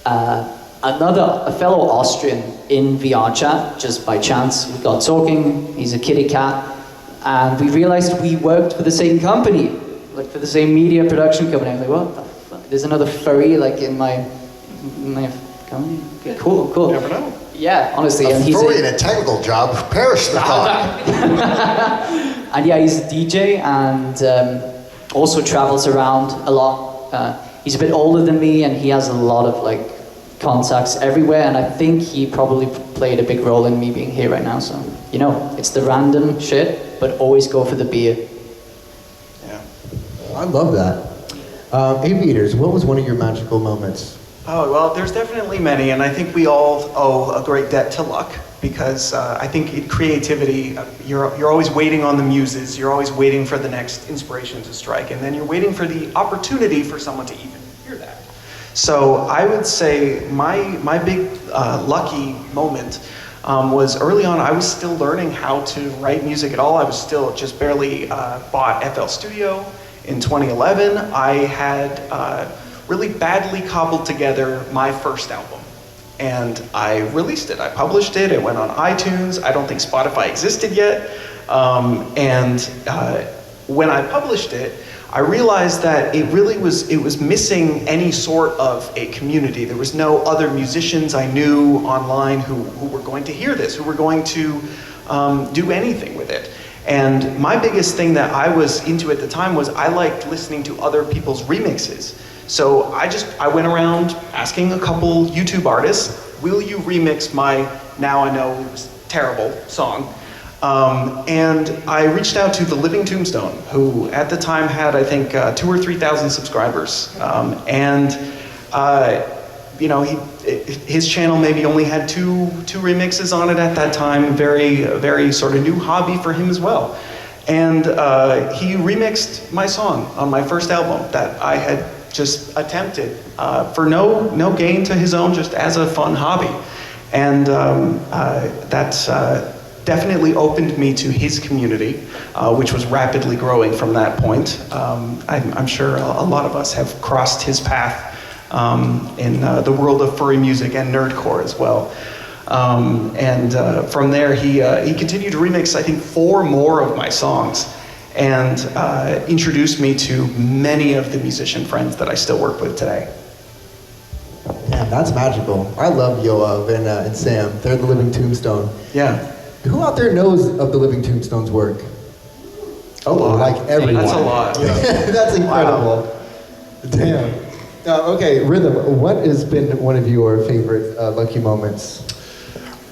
a fellow Austrian in VR chat, just by chance. We got talking, he's a kitty cat, and we realized we worked for the same company. For the same media production company. I was like, what the fuck? There's another furry in my company? Okay, cool. You never know. Yeah, honestly. A And he's furry in a technical job, perish the thought. And yeah, he's a DJ and also travels around a lot. He's a bit older than me and he has a lot of contacts everywhere, and I think he probably played a big role in me being here right now. So, it's the random shit, but always go for the beer. I love that. Aviators, what was one of your magical moments? Oh, well, there's definitely many, and I think we all owe a great debt to luck, because I think in creativity, you're always waiting on the muses, you're always waiting for the next inspiration to strike, and then you're waiting for the opportunity for someone to even hear that. So I would say my big lucky moment was early on. I was still learning how to write music at all. I was still just barely bought FL Studio. In 2011, I had really badly cobbled together my first album. And I released it. I published it. It went on iTunes. I don't think Spotify existed yet. When I published it, I realized that it was missing any sort of a community. There was no other musicians I knew online who were going to hear this, who were going to do anything with it. And my biggest thing that I was into at the time was I liked listening to other people's remixes. So I went around asking a couple YouTube artists, will you remix my Now I Know It Was Terrible song? And I reached out to The Living Tombstone, who at the time had, I think, 2,000 or 3,000 subscribers. his channel maybe only had two remixes on it at that time. Very sort of new hobby for him as well. And he remixed my song on my first album that I had just attempted for no gain to his own, just as a fun hobby. And that's definitely opened me to his community, which was rapidly growing from that point. I'm sure a lot of us have crossed his path in the world of furry music and nerdcore as well. And from there, he continued to remix, I think, 4 more of my songs, and introduced me to many of the musician friends that I still work with today. Damn, that's magical. I love Yoav and Sam. They're the living tombstone. Yeah. Who out there knows of the Living Tombstone's work? A lot. Like everyone. That's a lot. That's incredible. Wow. Damn. Okay, Rhythm, what has been one of your favorite lucky moments?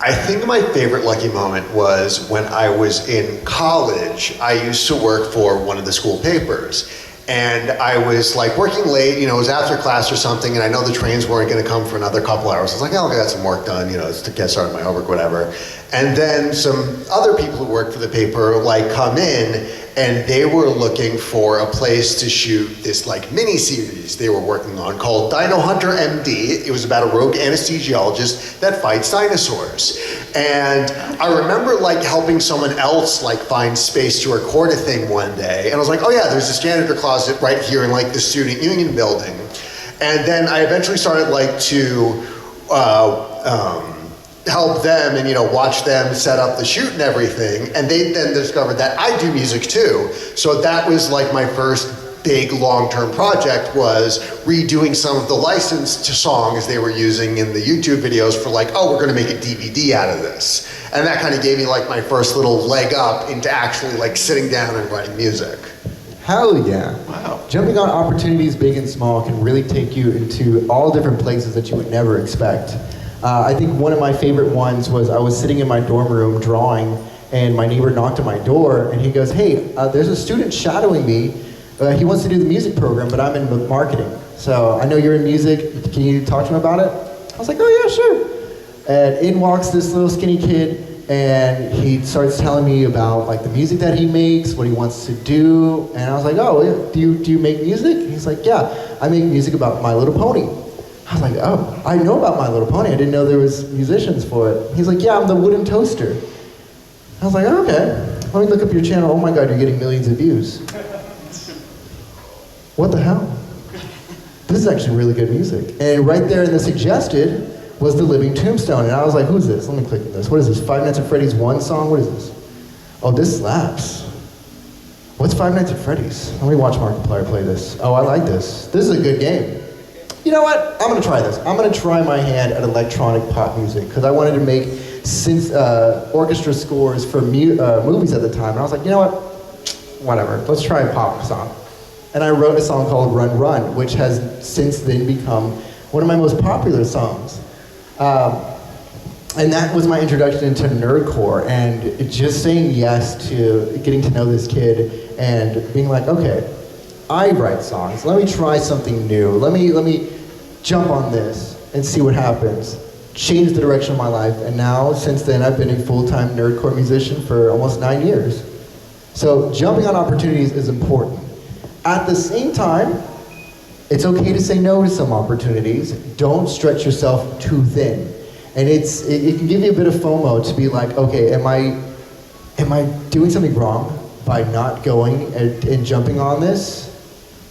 I think my favorite lucky moment was when I was in college. I used to work for one of the school papers. And I was like working late, it was after class or something, and I know the trains weren't gonna come for another couple hours. I was like, oh, I got some work done, to get started on my homework, whatever. And then some other people who worked for the paper come in, and they were looking for a place to shoot this mini series they were working on called Dino Hunter MD. It was about a rogue anesthesiologist that fights dinosaurs. And I remember helping someone else find space to record a thing one day. And I was like, oh yeah, there's this janitor closet right here in the student union building. And then I eventually started to help them and watch them set up the shoot and everything, and they then discovered that I do music too. So that was my first big long-term project, was redoing some of the licensed songs they were using in the YouTube videos for oh, we're gonna make a DVD out of this. And that kind of gave me my first little leg up into actually sitting down and writing music. Hell yeah. Wow. Jumping on opportunities big and small can really take you into all different places that you would never expect. I think one of my favorite ones was I was sitting in my dorm room drawing, and my neighbor knocked on my door, and he goes, hey, there's a student shadowing me. He wants to do the music program, but I'm in marketing. So I know you're in music. Can you talk to him about it? I was like, oh yeah, sure. And in walks this little skinny kid, and he starts telling me about the music that he makes, what he wants to do. And I was like, oh, do you make music? And he's like, yeah, I make music about My Little Pony. I was like, oh, I know about My Little Pony. I didn't know there was musicians for it. He's like, yeah, I'm the wooden toaster. I was like, okay, let me look up your channel. Oh my God, you're getting millions of views. What the hell? This is actually really good music. And right there in the suggested was the Living Tombstone. And I was like, who's this? Let me click on this. What is this, Five Nights at Freddy's 1 song? What is this? Oh, this slaps. What's Five Nights at Freddy's? Let me watch Markiplier play this. Oh, I like this. This is a good game. You know what? I'm gonna try this. I'm gonna try my hand at electronic pop music, because I wanted to make orchestra scores for movies at the time. And I was like, you know what? Whatever, let's try a pop song. And I wrote a song called Run Run, which has since then become one of my most popular songs. And that was my introduction into nerdcore, and just saying yes to getting to know this kid and being like, okay, I write songs. Let me try something new. Let me jump on this and see what happens. Changed the direction of my life, and now, since then, I've been a full-time nerdcore musician for almost 9 years. So jumping on opportunities is important. At the same time, it's okay to say no to some opportunities. Don't stretch yourself too thin. And it can give you a bit of FOMO to be like, okay, am I doing something wrong by not going and jumping on this?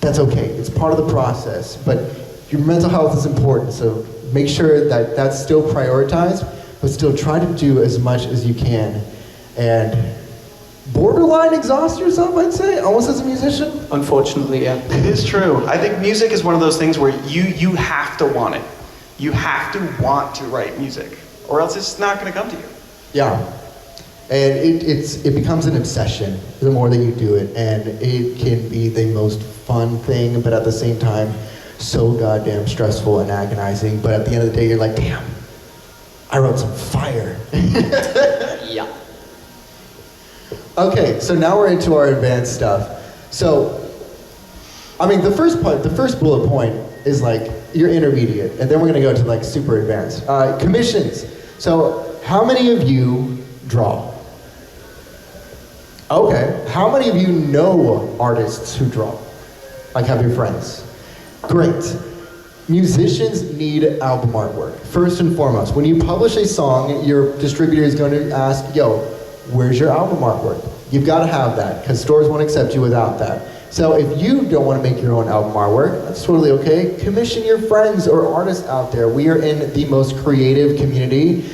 That's okay, it's part of the process, but your mental health is important, so make sure that that's still prioritized, but still try to do as much as you can. And borderline exhaust yourself, I'd say, almost as a musician. Unfortunately, yeah. It is true. I think music is one of those things where you have to want it. You have to want to write music, or else it's not going to come to you. Yeah. And it becomes an obsession the more that you do it, and it can be the most fun thing, but at the same time, so goddamn stressful and agonizing. But at the end of the day, you're like, damn, I wrote some fire. Yeah. Okay, so now we're into our advanced stuff. So, I mean, the first bullet point is like, you're intermediate, and then we're gonna go to like super advanced. Commissions. So how many of you draw? Okay. How many of you know artists who draw? Like have your friends? Great. Musicians need album artwork. First and foremost, when you publish a song, your distributor is going to ask, yo, where's your album artwork? You've got to have that, because stores won't accept you without that. So if you don't want to make your own album artwork, that's totally okay. Commission your friends or artists out there. We are in the most creative community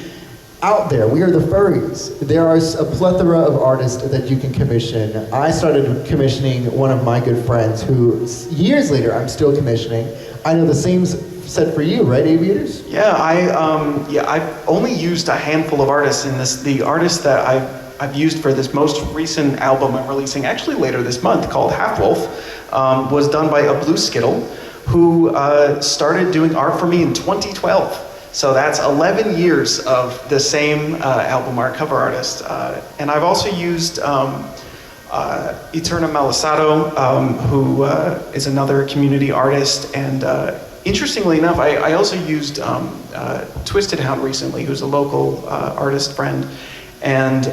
out there. We are the furries. There are a plethora of artists that you can commission. I started commissioning one of my good friends who, years later, I'm still commissioning. I know the same said for you, right, Aviators? Yeah, I've only used a handful of artists in this. The artist that I've used for this most recent album I'm releasing, actually later this month, called Half Wolf, was done by a Blue Skittle, who started doing art for me in 2012. So that's 11 years of the same album art cover artist. And I've also used Eterna Malasato, who is another community artist. And interestingly enough, I also used Twisted Hound recently, who's a local artist friend. And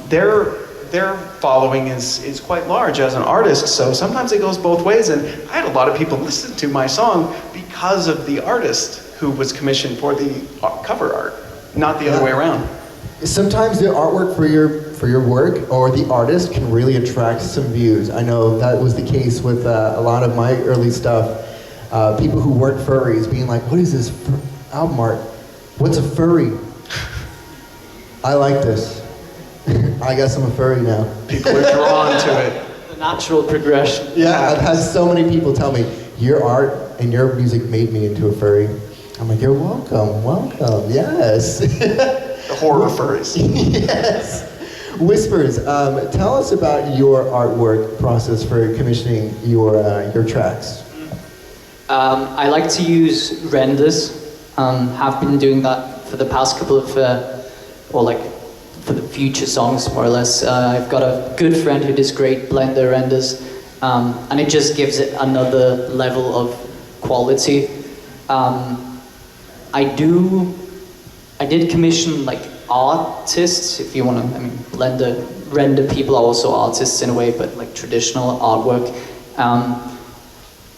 their following is quite large as an artist, so sometimes it goes both ways. And I had a lot of people listen to my song because of the artist who was commissioned for the cover art, not the other way around. Sometimes the artwork for your work or the artist can really attract some views. I know that was the case with a lot of my early stuff. People who weren't furries being like, what is this album art? What's a furry? I like this. I guess I'm a furry now. People are drawn to it. The natural progression. Yeah, I've had so many people tell me, your art and your music made me into a furry. I'm like, you're welcome, yes. The horror furries. Yes. Whispers, tell us about your artwork process for commissioning your tracks. I like to use renders. Have been doing that for the past couple of, for the future songs, more or less. I've got a good friend who does great Blender renders, and it just gives it another level of quality. I did commission like artists, if you want to, Blender render people are also artists in a way, but like traditional artwork.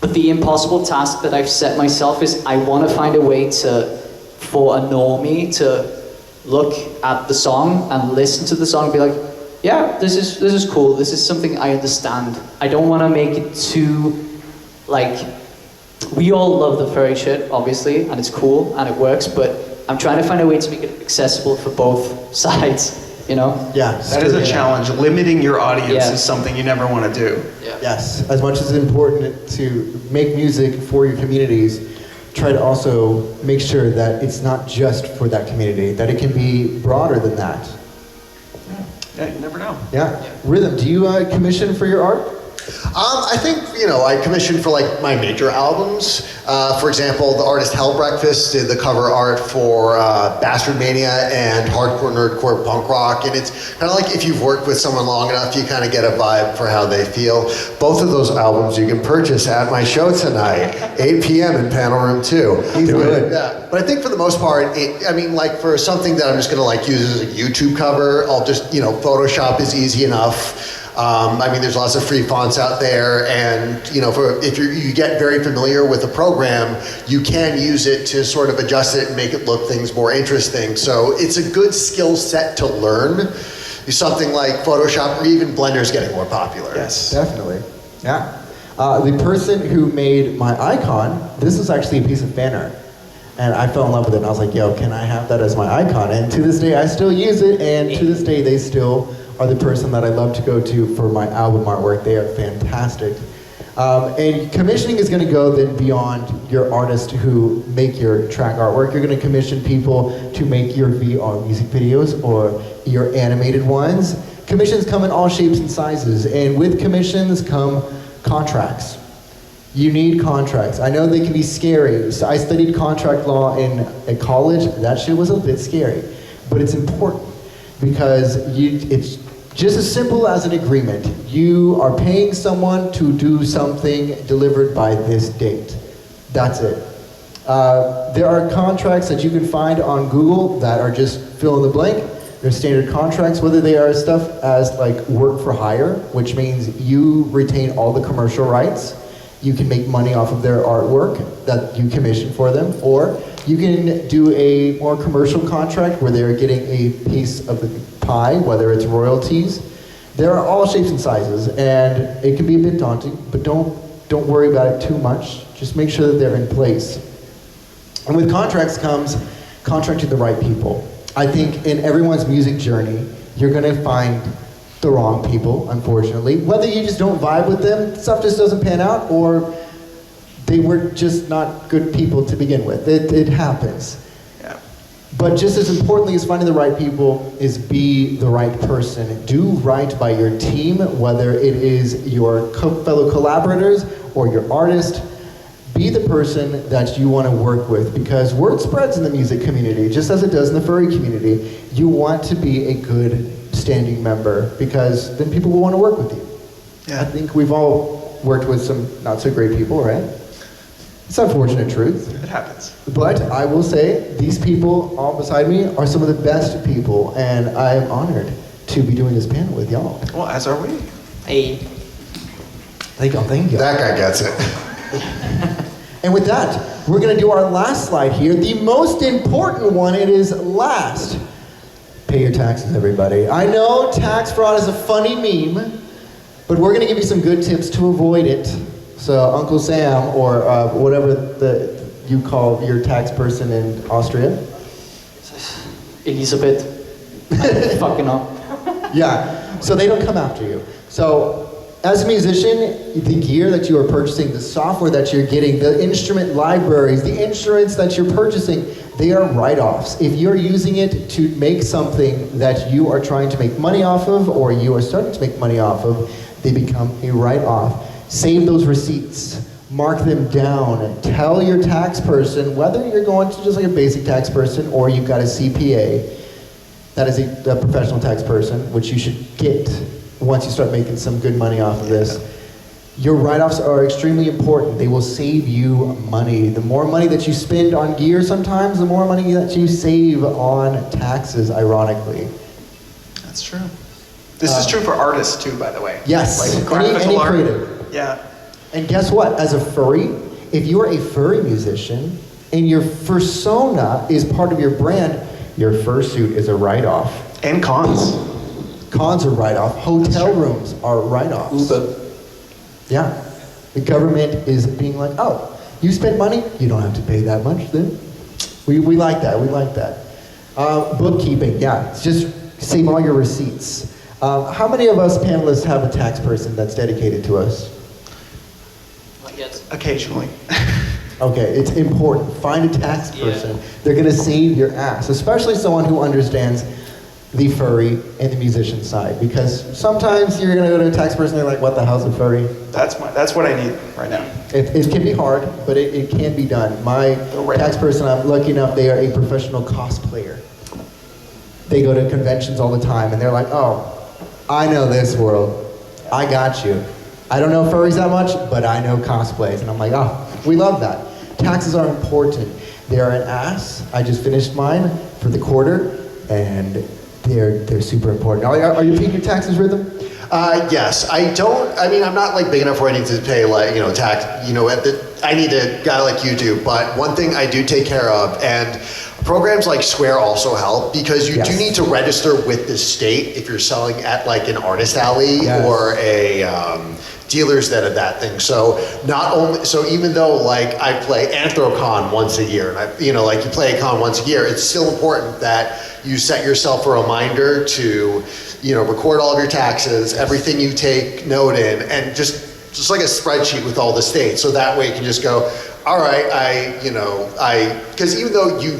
But the impossible task that I've set myself is I want to find a way for a normie to look at the song and listen to the song and be like, yeah, this is cool, this is something I understand. I don't want to make it too, we all love the furry shit, obviously, and it's cool and it works, but I'm trying to find a way to make it accessible for both sides, you know? Yeah. That is a challenge. Limiting your audience Yeah. is something you never want to do. Yeah. Yes, as much as it's important to make music for your communities, try to also make sure that it's not just for that community, that it can be broader than that. Yeah, you never know. Yeah. Rhythm, do you commission for your art? I think, I commissioned for like my major albums. For example, the artist Hell Breakfast did the cover art for Bastard Mania and Hardcore Nerdcore Punk Rock. And it's kind of like if you've worked with someone long enough, you kind of get a vibe for how they feel. Both of those albums you can purchase at my show tonight, 8 p.m. in Panel Room 2. Do it. Yeah. But I think for the most part, for something that I'm just going to use as a YouTube cover, I'll just, Photoshop is easy enough. There's lots of free fonts out there, and if you get very familiar with the program, you can use it to sort of adjust it and make it look things more interesting. So it's a good skill set to learn. Something like Photoshop or even Blender's getting more popular. Yes. Definitely. Yeah. The person who made my icon, this is actually a piece of fan art. And I fell in love with it, and I was like, yo, can I have that as my icon? And to this day, I still use it, and to this day, they still are the person that I love to go to for my album artwork. They are fantastic. And commissioning is going to go then beyond your artists who make your track artwork. You're going to commission people to make your VR music videos or your animated ones. Commissions come in all shapes and sizes, and with commissions come contracts. You need contracts. I know they can be scary. So I studied contract law at college. That shit was a bit scary, but it's important because it's just as simple as an agreement. You are paying someone to do something delivered by this date. That's it. There are contracts that you can find on Google that are just fill in the blank. There's standard contracts, whether they are stuff as like work for hire, which means you retain all the commercial rights. You can make money off of their artwork that you commission for them, or you can do a more commercial contract where they're getting a piece of the pie, whether it's royalties. There are all shapes and sizes, and it can be a bit daunting, but don't worry about it too much. Just make sure that they're in place. And with contracts comes contracting the right people. I think in everyone's music journey, you're gonna find the wrong people, unfortunately. Whether you just don't vibe with them, stuff just doesn't pan out, or they were just not good people to begin with. It happens. Yeah. But just as importantly as finding the right people is be the right person. Do right by your team, whether it is your fellow collaborators or your artist. Be the person that you want to work with, because word spreads in the music community, just as it does in the furry community. You want to be a good standing member, because then people will want to work with you. Yeah. I think we've all worked with some not so great people, right? It's unfortunate truth. It happens. But I will say, these people all beside me are some of the best people, and I am honored to be doing this panel with y'all. Well, as are we. Hey. Thank y'all, thank y'all. That guy gets it. And with that, we're gonna do our last slide here. The most important one, it is last. Pay your taxes, everybody. I know tax fraud is a funny meme, but we're gonna give you some good tips to avoid it. So Uncle Sam, or whatever you call your tax person in Austria. Elizabeth. Fucking up. Yeah, so they don't come after you. So as a musician, the gear that you are purchasing, the software that you're getting, the instrument libraries, the instruments that you're purchasing, they are write-offs. If you're using it to make something that you are trying to make money off of, or you are starting to make money off of, they become a write-off. Save those receipts. Mark them down. Tell your tax person, whether you're going to just like a basic tax person or you've got a CPA, that is a professional tax person, which you should get once you start making some good money off of this. Your write-offs are extremely important. They will save you money. The more money that you spend on gear sometimes, the more money that you save on taxes, ironically. That's true. This is true for artists too, by the way. Yes, Like any graphical art. creative. Yeah. And guess what? As a furry, if you're a furry musician and your fursona is part of your brand, your fursuit is a write-off. And cons. Cons are write-off. Hotel rooms are write-offs. Uber. Yeah. The government is being like, oh, you spent money? You don't have to pay that much then. We like that. We like that. Bookkeeping, yeah. It's just save all your receipts. How many of us panelists have a tax person that's dedicated to us? Not yet. Occasionally. Okay, it's important. Find a tax Yeah. person. They're gonna save your ass, especially someone who understands the furry and the musician side. Because sometimes you're gonna go to a tax person and they're like, what the hell's a furry? That's what I need right now. It can be hard, but it can be done. My tax person, I'm lucky enough, they are a professional cosplayer. They go to conventions all the time and they're like, oh, I know this world. I got you. I don't know furries that much, but I know cosplays. And I'm like, oh, we love that. Taxes are important. They are an ass. I just finished mine for the quarter, and they're super important. Are you paying your taxes, Rhythm? Yes, I'm not like big enough where I need to pay like, tax, I need a guy like you do, but one thing I do take care of, and programs like Square also help, because you do need to register with the state if you're selling at like an artist alley or a dealers that are that thing. So even though like I play Anthrocon once a year, and you play a con once a year, it's still important that you set yourself a reminder to, record all of your taxes, everything you take note in, and just like a spreadsheet with all the states. So that way you can just go, all right, because even though you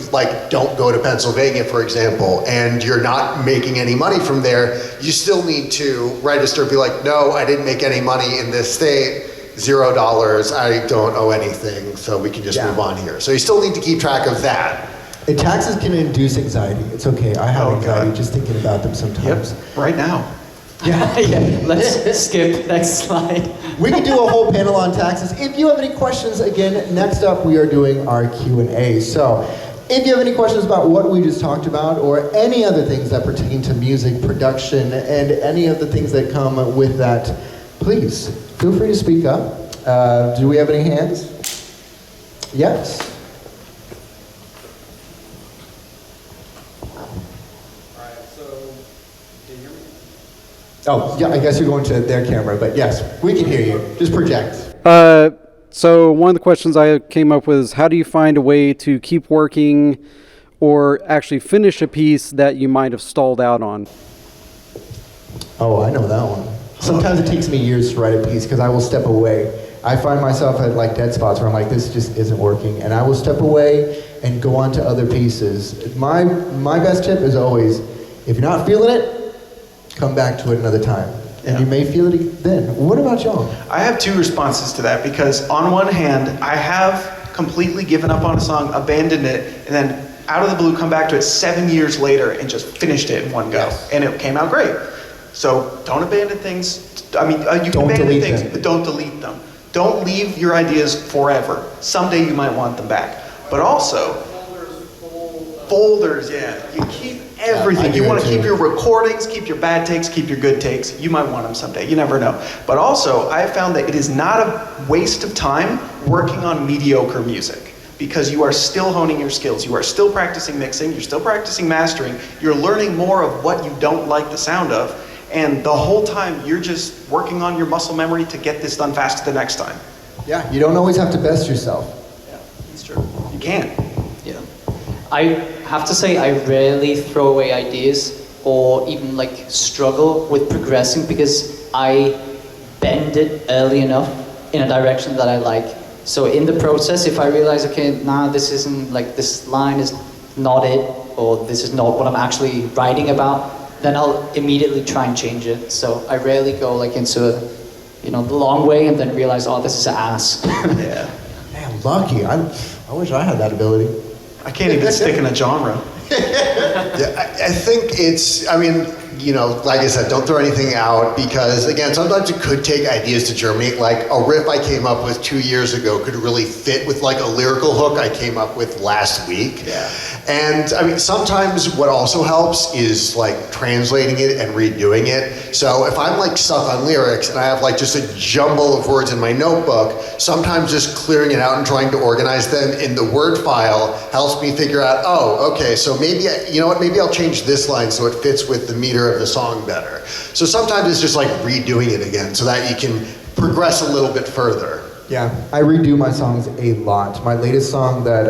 don't go to Pennsylvania, for example, and you're not making any money from there, you still need to register, be like, no, I didn't make any money in this state, $0, I don't owe anything, so we can just move on here. So you still need to keep track of that. And taxes can induce anxiety. It's okay. I have anxiety just thinking about them sometimes. Yep, right now. Yeah, let's skip next slide. We can do a whole panel on taxes. If you have any questions, again, next up we are doing our Q&A. So if you have any questions about what we just talked about or any other things that pertain to music production and any of the things that come with that, please feel free to speak up. Do we have any hands? Yes. Oh, yeah, I guess you're going to their camera, but yes, we can hear you. Just project. So one of the questions I came up with is how do you find a way to keep working or actually finish a piece that you might have stalled out on? Oh, I know that one. Sometimes it takes me years to write a piece because I will step away. I find myself at like dead spots where I'm like, this just isn't working. And I will step away and go on to other pieces. My best tip is always, if you're not feeling it, come back to it another time. And you may feel it then. What about y'all? I have two responses to that because on one hand, I have completely given up on a song, abandoned it, and then out of the blue come back to it 7 years later and just finished it in one go. Yes. And it came out great. So don't abandon things. I mean, you can Don't abandon delete things, them. but don't delete them. Don't leave your ideas forever. Someday you might want them back. But also, folders, yeah. You keep everything. I You do want to too. keep your recordings, keep your bad takes, keep your good takes. You might want them someday. You never know. But also, I have found that it is not a waste of time working on mediocre music because you are still honing your skills. You are still practicing mixing. You're still practicing mastering. You're learning more of what you don't like the sound of. And the whole time, you're just working on your muscle memory to get this done faster the next time. Yeah, you don't always have to best yourself. Yeah, that's true. You can. Yeah. I have to say I rarely throw away ideas or even like struggle with progressing because I bend it early enough in a direction that I like. So in the process, if I realize, okay, nah, this isn't like, this line is not it, or this is not what I'm actually writing about, then I'll immediately try and change it. So I rarely go like into, the long way and then realize, oh, this is ass. Yeah. Man, lucky. I wish I had that ability. I can't even stick in a genre. Yeah, I think it's, like I said, don't throw anything out because, again, sometimes it could take ideas to germinate. Like a riff I came up with 2 years ago could really fit with like a lyrical hook I came up with last week. Yeah. And sometimes what also helps is like translating it and redoing it. So if I'm like stuck on lyrics and I have like just a jumble of words in my notebook, sometimes just clearing it out and trying to organize them in the Word file helps me figure out, oh, okay, so maybe, maybe I'll change this line so it fits with the meter of the song better. So sometimes it's just like redoing it again so that you can progress a little bit further. Yeah, I redo my songs a lot. My latest song that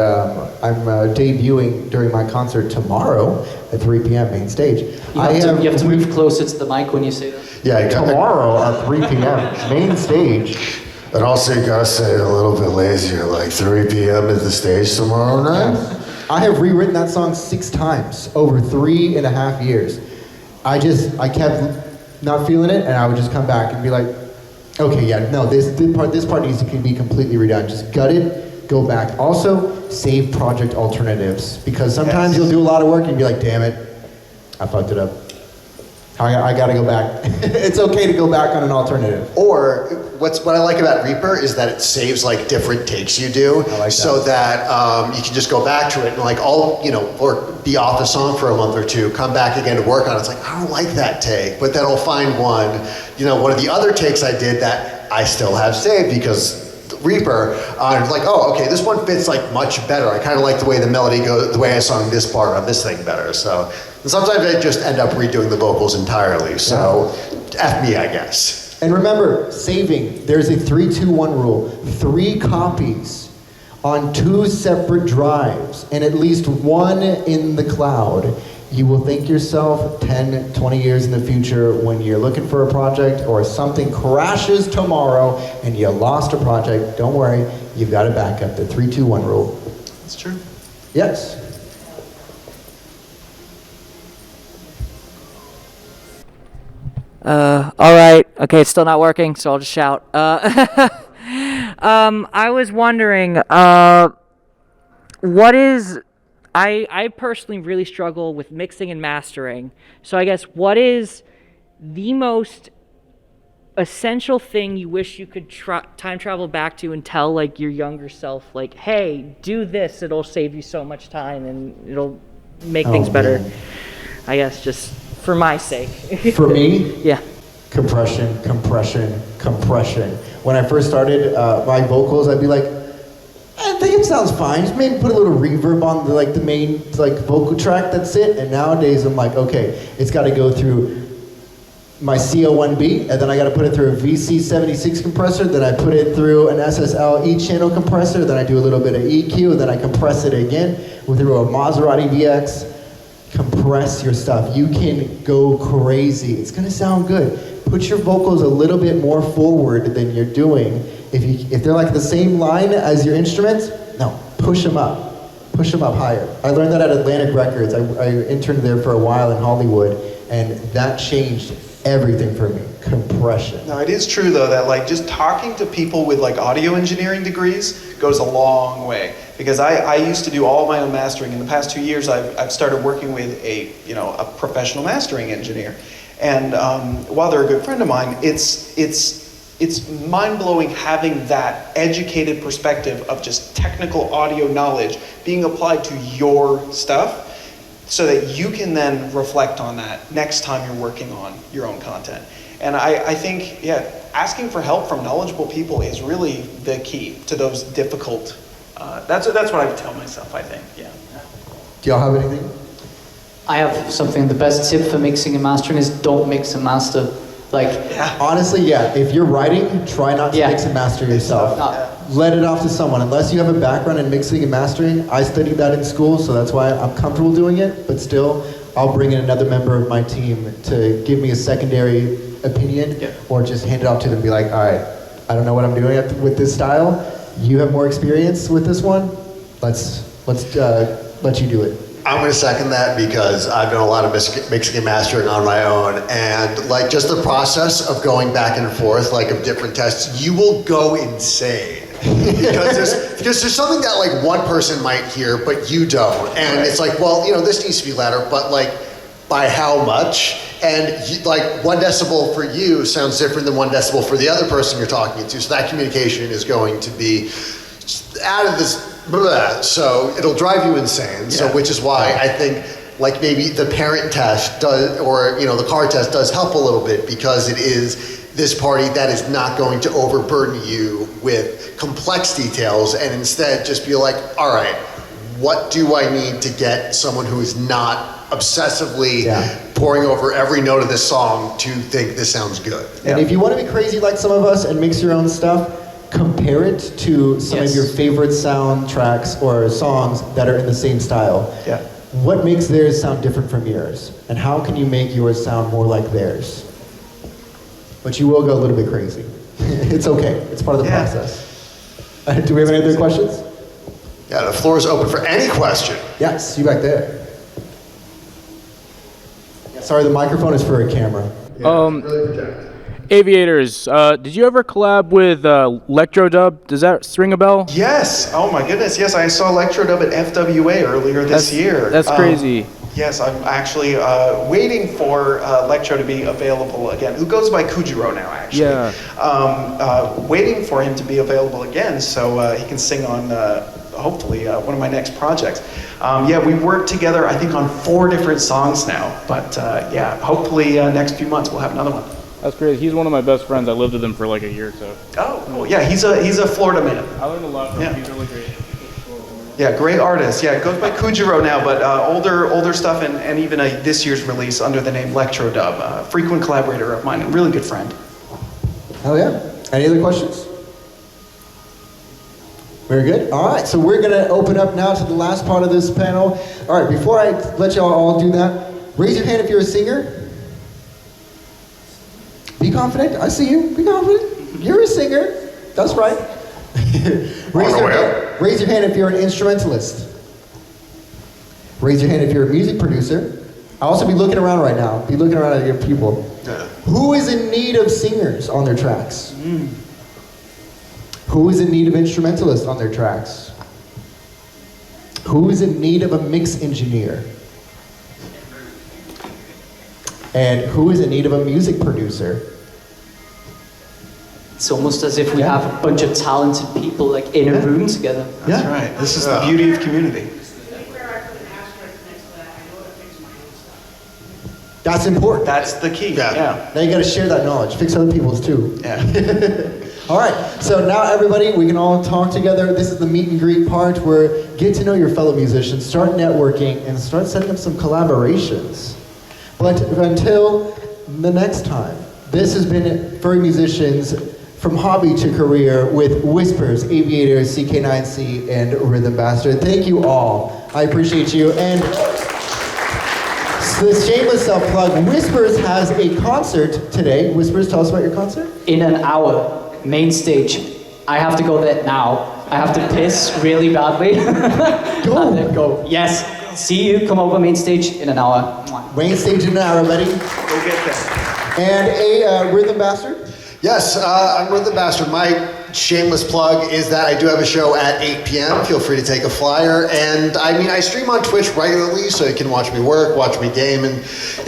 I'm debuting during my concert tomorrow at 3 p.m. main stage. You have to move closer to the mic when you say that. Yeah, Tomorrow at 3 p.m. main stage. And also you gotta say it a little bit lazier, like 3 p.m. at the stage tomorrow night. I have rewritten that song 6 times over 3.5 years. I kept not feeling it, and I would just come back and be like, okay, yeah, no, this part needs to be completely redone. Just gut it, go back. Also, save project alternatives, because sometimes you'll do a lot of work and be like, damn it, I fucked it up. I gotta go back. It's okay to go back on an alternative. Or what I like about Reaper is that it saves like different takes you do, I like that. so that you can just go back to it and like or be off the song for a month or two, come back again to work on it. It's like, I don't like that take, but then I'll find one of the other takes I did that I still have saved because Reaper, like, oh, okay, this one fits like much better. I kind of like the way the melody goes, the way I sung this part on this thing better. So and sometimes I just end up redoing the vocals entirely. So F me, I guess. And remember, saving, there's a 3-2-1 rule. 3 copies on 2 separate drives and at least 1 in the cloud. You will thank yourself 10, 20 years in the future when you're looking for a project or something crashes tomorrow and you lost a project. Don't worry, you've got a backup, the 3-2-1 rule. That's true. Yes. All right. Okay, it's still not working, so I'll just shout. I was wondering, what is... I personally really struggle with mixing and mastering. So I guess what is the most essential thing you wish you could time travel back to and tell like your younger self, like, hey, do this, it'll save you so much time and it'll make things better. Man. I guess just for my sake. For me, Yeah. compression, compression, compression. When I first started my vocals, I'd be like, I think it sounds fine. Just maybe put a little reverb on the main vocal track. That's it. And nowadays I'm like, okay, it's got to go through my CO1B, and then I got to put it through a VC76 compressor. Then I put it through an SSL E-channel compressor. Then I do a little bit of EQ, and then I compress it again through a Maserati VX. Compress your stuff. You can go crazy. It's gonna sound good. Put your vocals a little bit more forward than you're doing. If they're like the same line as your instruments, no, push them up. Push them up higher. I learned that at Atlantic Records. I interned there for a while in Hollywood, and that changed everything for me. Compression. Now, it is true though that like just talking to people with like audio engineering degrees goes a long way, because I used to do all my own mastering. In the past 2 years, I've started working with a professional mastering engineer, and while they're a good friend of mine, it's mind-blowing having that educated perspective of just technical audio knowledge being applied to your stuff, so that you can then reflect on that next time you're working on your own content. And I think, yeah, asking for help from knowledgeable people is really the key to those difficult, that's what I would tell myself, I think, yeah. Do y'all have anything? I have something. The best tip for mixing and mastering is don't mix and master. Honestly, yeah. If you're writing, try not to Yeah. mix and master yourself. No. Let it off to someone. Unless you have a background in mixing and mastering, I studied that in school, so that's why I'm comfortable doing it. But still, I'll bring in another member of my team to give me a secondary opinion, or just hand it off to them and be like, all right, I don't know what I'm doing with this style. You have more experience with this one. Let's let you do it. I'm going to second that, because I've done a lot of mixing and mastering on my own, and like just the process of going back and forth, like of different tests, you will go insane. because there's something that like one person might hear but you don't, and it's like, well, this needs to be louder, but like by how much? And like 1 decibel for you sounds different than 1 decibel for the other person you're talking to, so that communication is going to be out of this blah, so it'll drive you insane. So which is why I think like maybe the parent test does, or the car test does help a little bit, because it is this party that is not going to overburden you with complex details, and instead just be like, all right, what do I need to get someone who is not obsessively pouring over every note of this song to think this sounds good? And if you want to be crazy like some of us and mix your own stuff, compare it to some of your favorite soundtracks or songs that are in the same style. Yeah. What makes theirs sound different from yours? And how can you make yours sound more like theirs? But you will go a little bit crazy. It's okay. It's part of the process. Do we have any other questions? Yeah, the floor is open for any question. Yes, you back there. Sorry, the microphone is for a camera. Aviators, did you ever collab with Electrodub? Does that ring a bell? Yes. Oh my goodness. Yes, I saw Electrodub at FWA earlier this year. That's crazy. Yes, I'm actually waiting for Electro to be available again. Who goes by Kujiro now, actually. Yeah. Waiting for him to be available again, so he can sing on hopefully one of my next projects. We worked together, I think, on 4 different songs now. But hopefully next few months we'll have another one. That's crazy. He's one of my best friends. I lived with him for like a year or so. Oh, cool. Yeah, he's a Florida man. I learned a lot from him. He's really great. Yeah, great artist. Yeah, it goes by Kujiro now, but older stuff, and even this year's release under the name Electrodub. Frequent collaborator of mine and really good friend. Hell yeah. Any other questions? Very good. All right, so we're going to open up now to the last part of this panel. All right, before I let y'all all do that, raise your hand if you're a singer. Be confident. I see you. Be confident. You're a singer. That's right. Raise your hand if you're an instrumentalist. Raise your hand if you're a music producer. I'll also be looking around right now. Be looking around at your people. Who is in need of singers on their tracks? Who is in need of instrumentalists on their tracks? Who is in need of a mix engineer? And who is in need of a music producer? It's almost as if we have a bunch of talented people like in a room together. That's right. This is the beauty of community. That's important. That's the key. Yeah. Now you got to share that knowledge. Fix other people's too. Yeah. All right. So now everybody, we can all talk together. This is the meet and greet part where get to know your fellow musicians, start networking, and start setting up some collaborations. But until the next time, this has been Furry Musicians from hobby to career with Whispers, Aviators, CK9C, and Rhythm Bastard. Thank you all. I appreciate you. And the shameless self-plug, Whispers has a concert today. Whispers, tell us about your concert. In an hour, main stage. I have to go there now. I have to piss really badly. Go. And then go. Yes. See you. Come over main stage in an hour. Main stage in an hour, buddy. Go get that. And a Rhythm Bastard. Yes, I'm Rhythm Bastard. My shameless plug is that I do have a show at 8 p.m. Feel free to take a flyer. And I stream on Twitch regularly, so you can watch me work, watch me game. And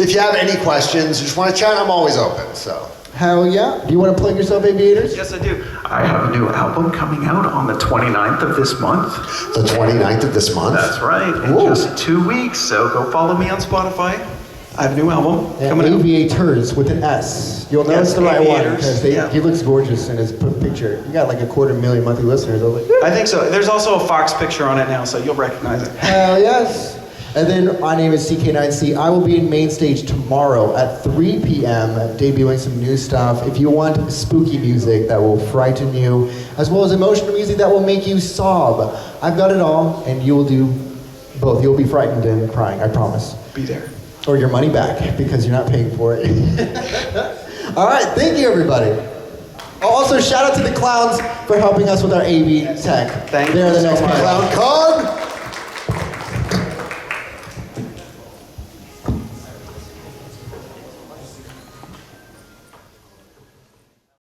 if you have any questions, just want to chat, I'm always open. So. Hell yeah. Do you want to plug yourself, Aviators? Yes, I do. I have a new album coming out on the 29th of this month. The 29th of this month? That's right. In Ooh. just 2 weeks. So go follow me on Spotify. I have a new album coming out. Aviators with an S. You'll know it's the right one because he looks gorgeous in his picture. You got like 250,000 monthly listeners. I think so. There's also a Fox picture on it now, so you'll recognize it. Hell yes. And then my name is CK9C. I will be in main stage tomorrow at 3 p.m. debuting some new stuff. If you want spooky music that will frighten you, as well as emotional music that will make you sob, I've got it all, and you will do both. You'll be frightened and crying, I promise. Be there. Or your money back, because you're not paying for it. All right, thank you, everybody. Also, shout out to the clowns for helping us with our AV tech. Thank They're you the so next much. Clown Con.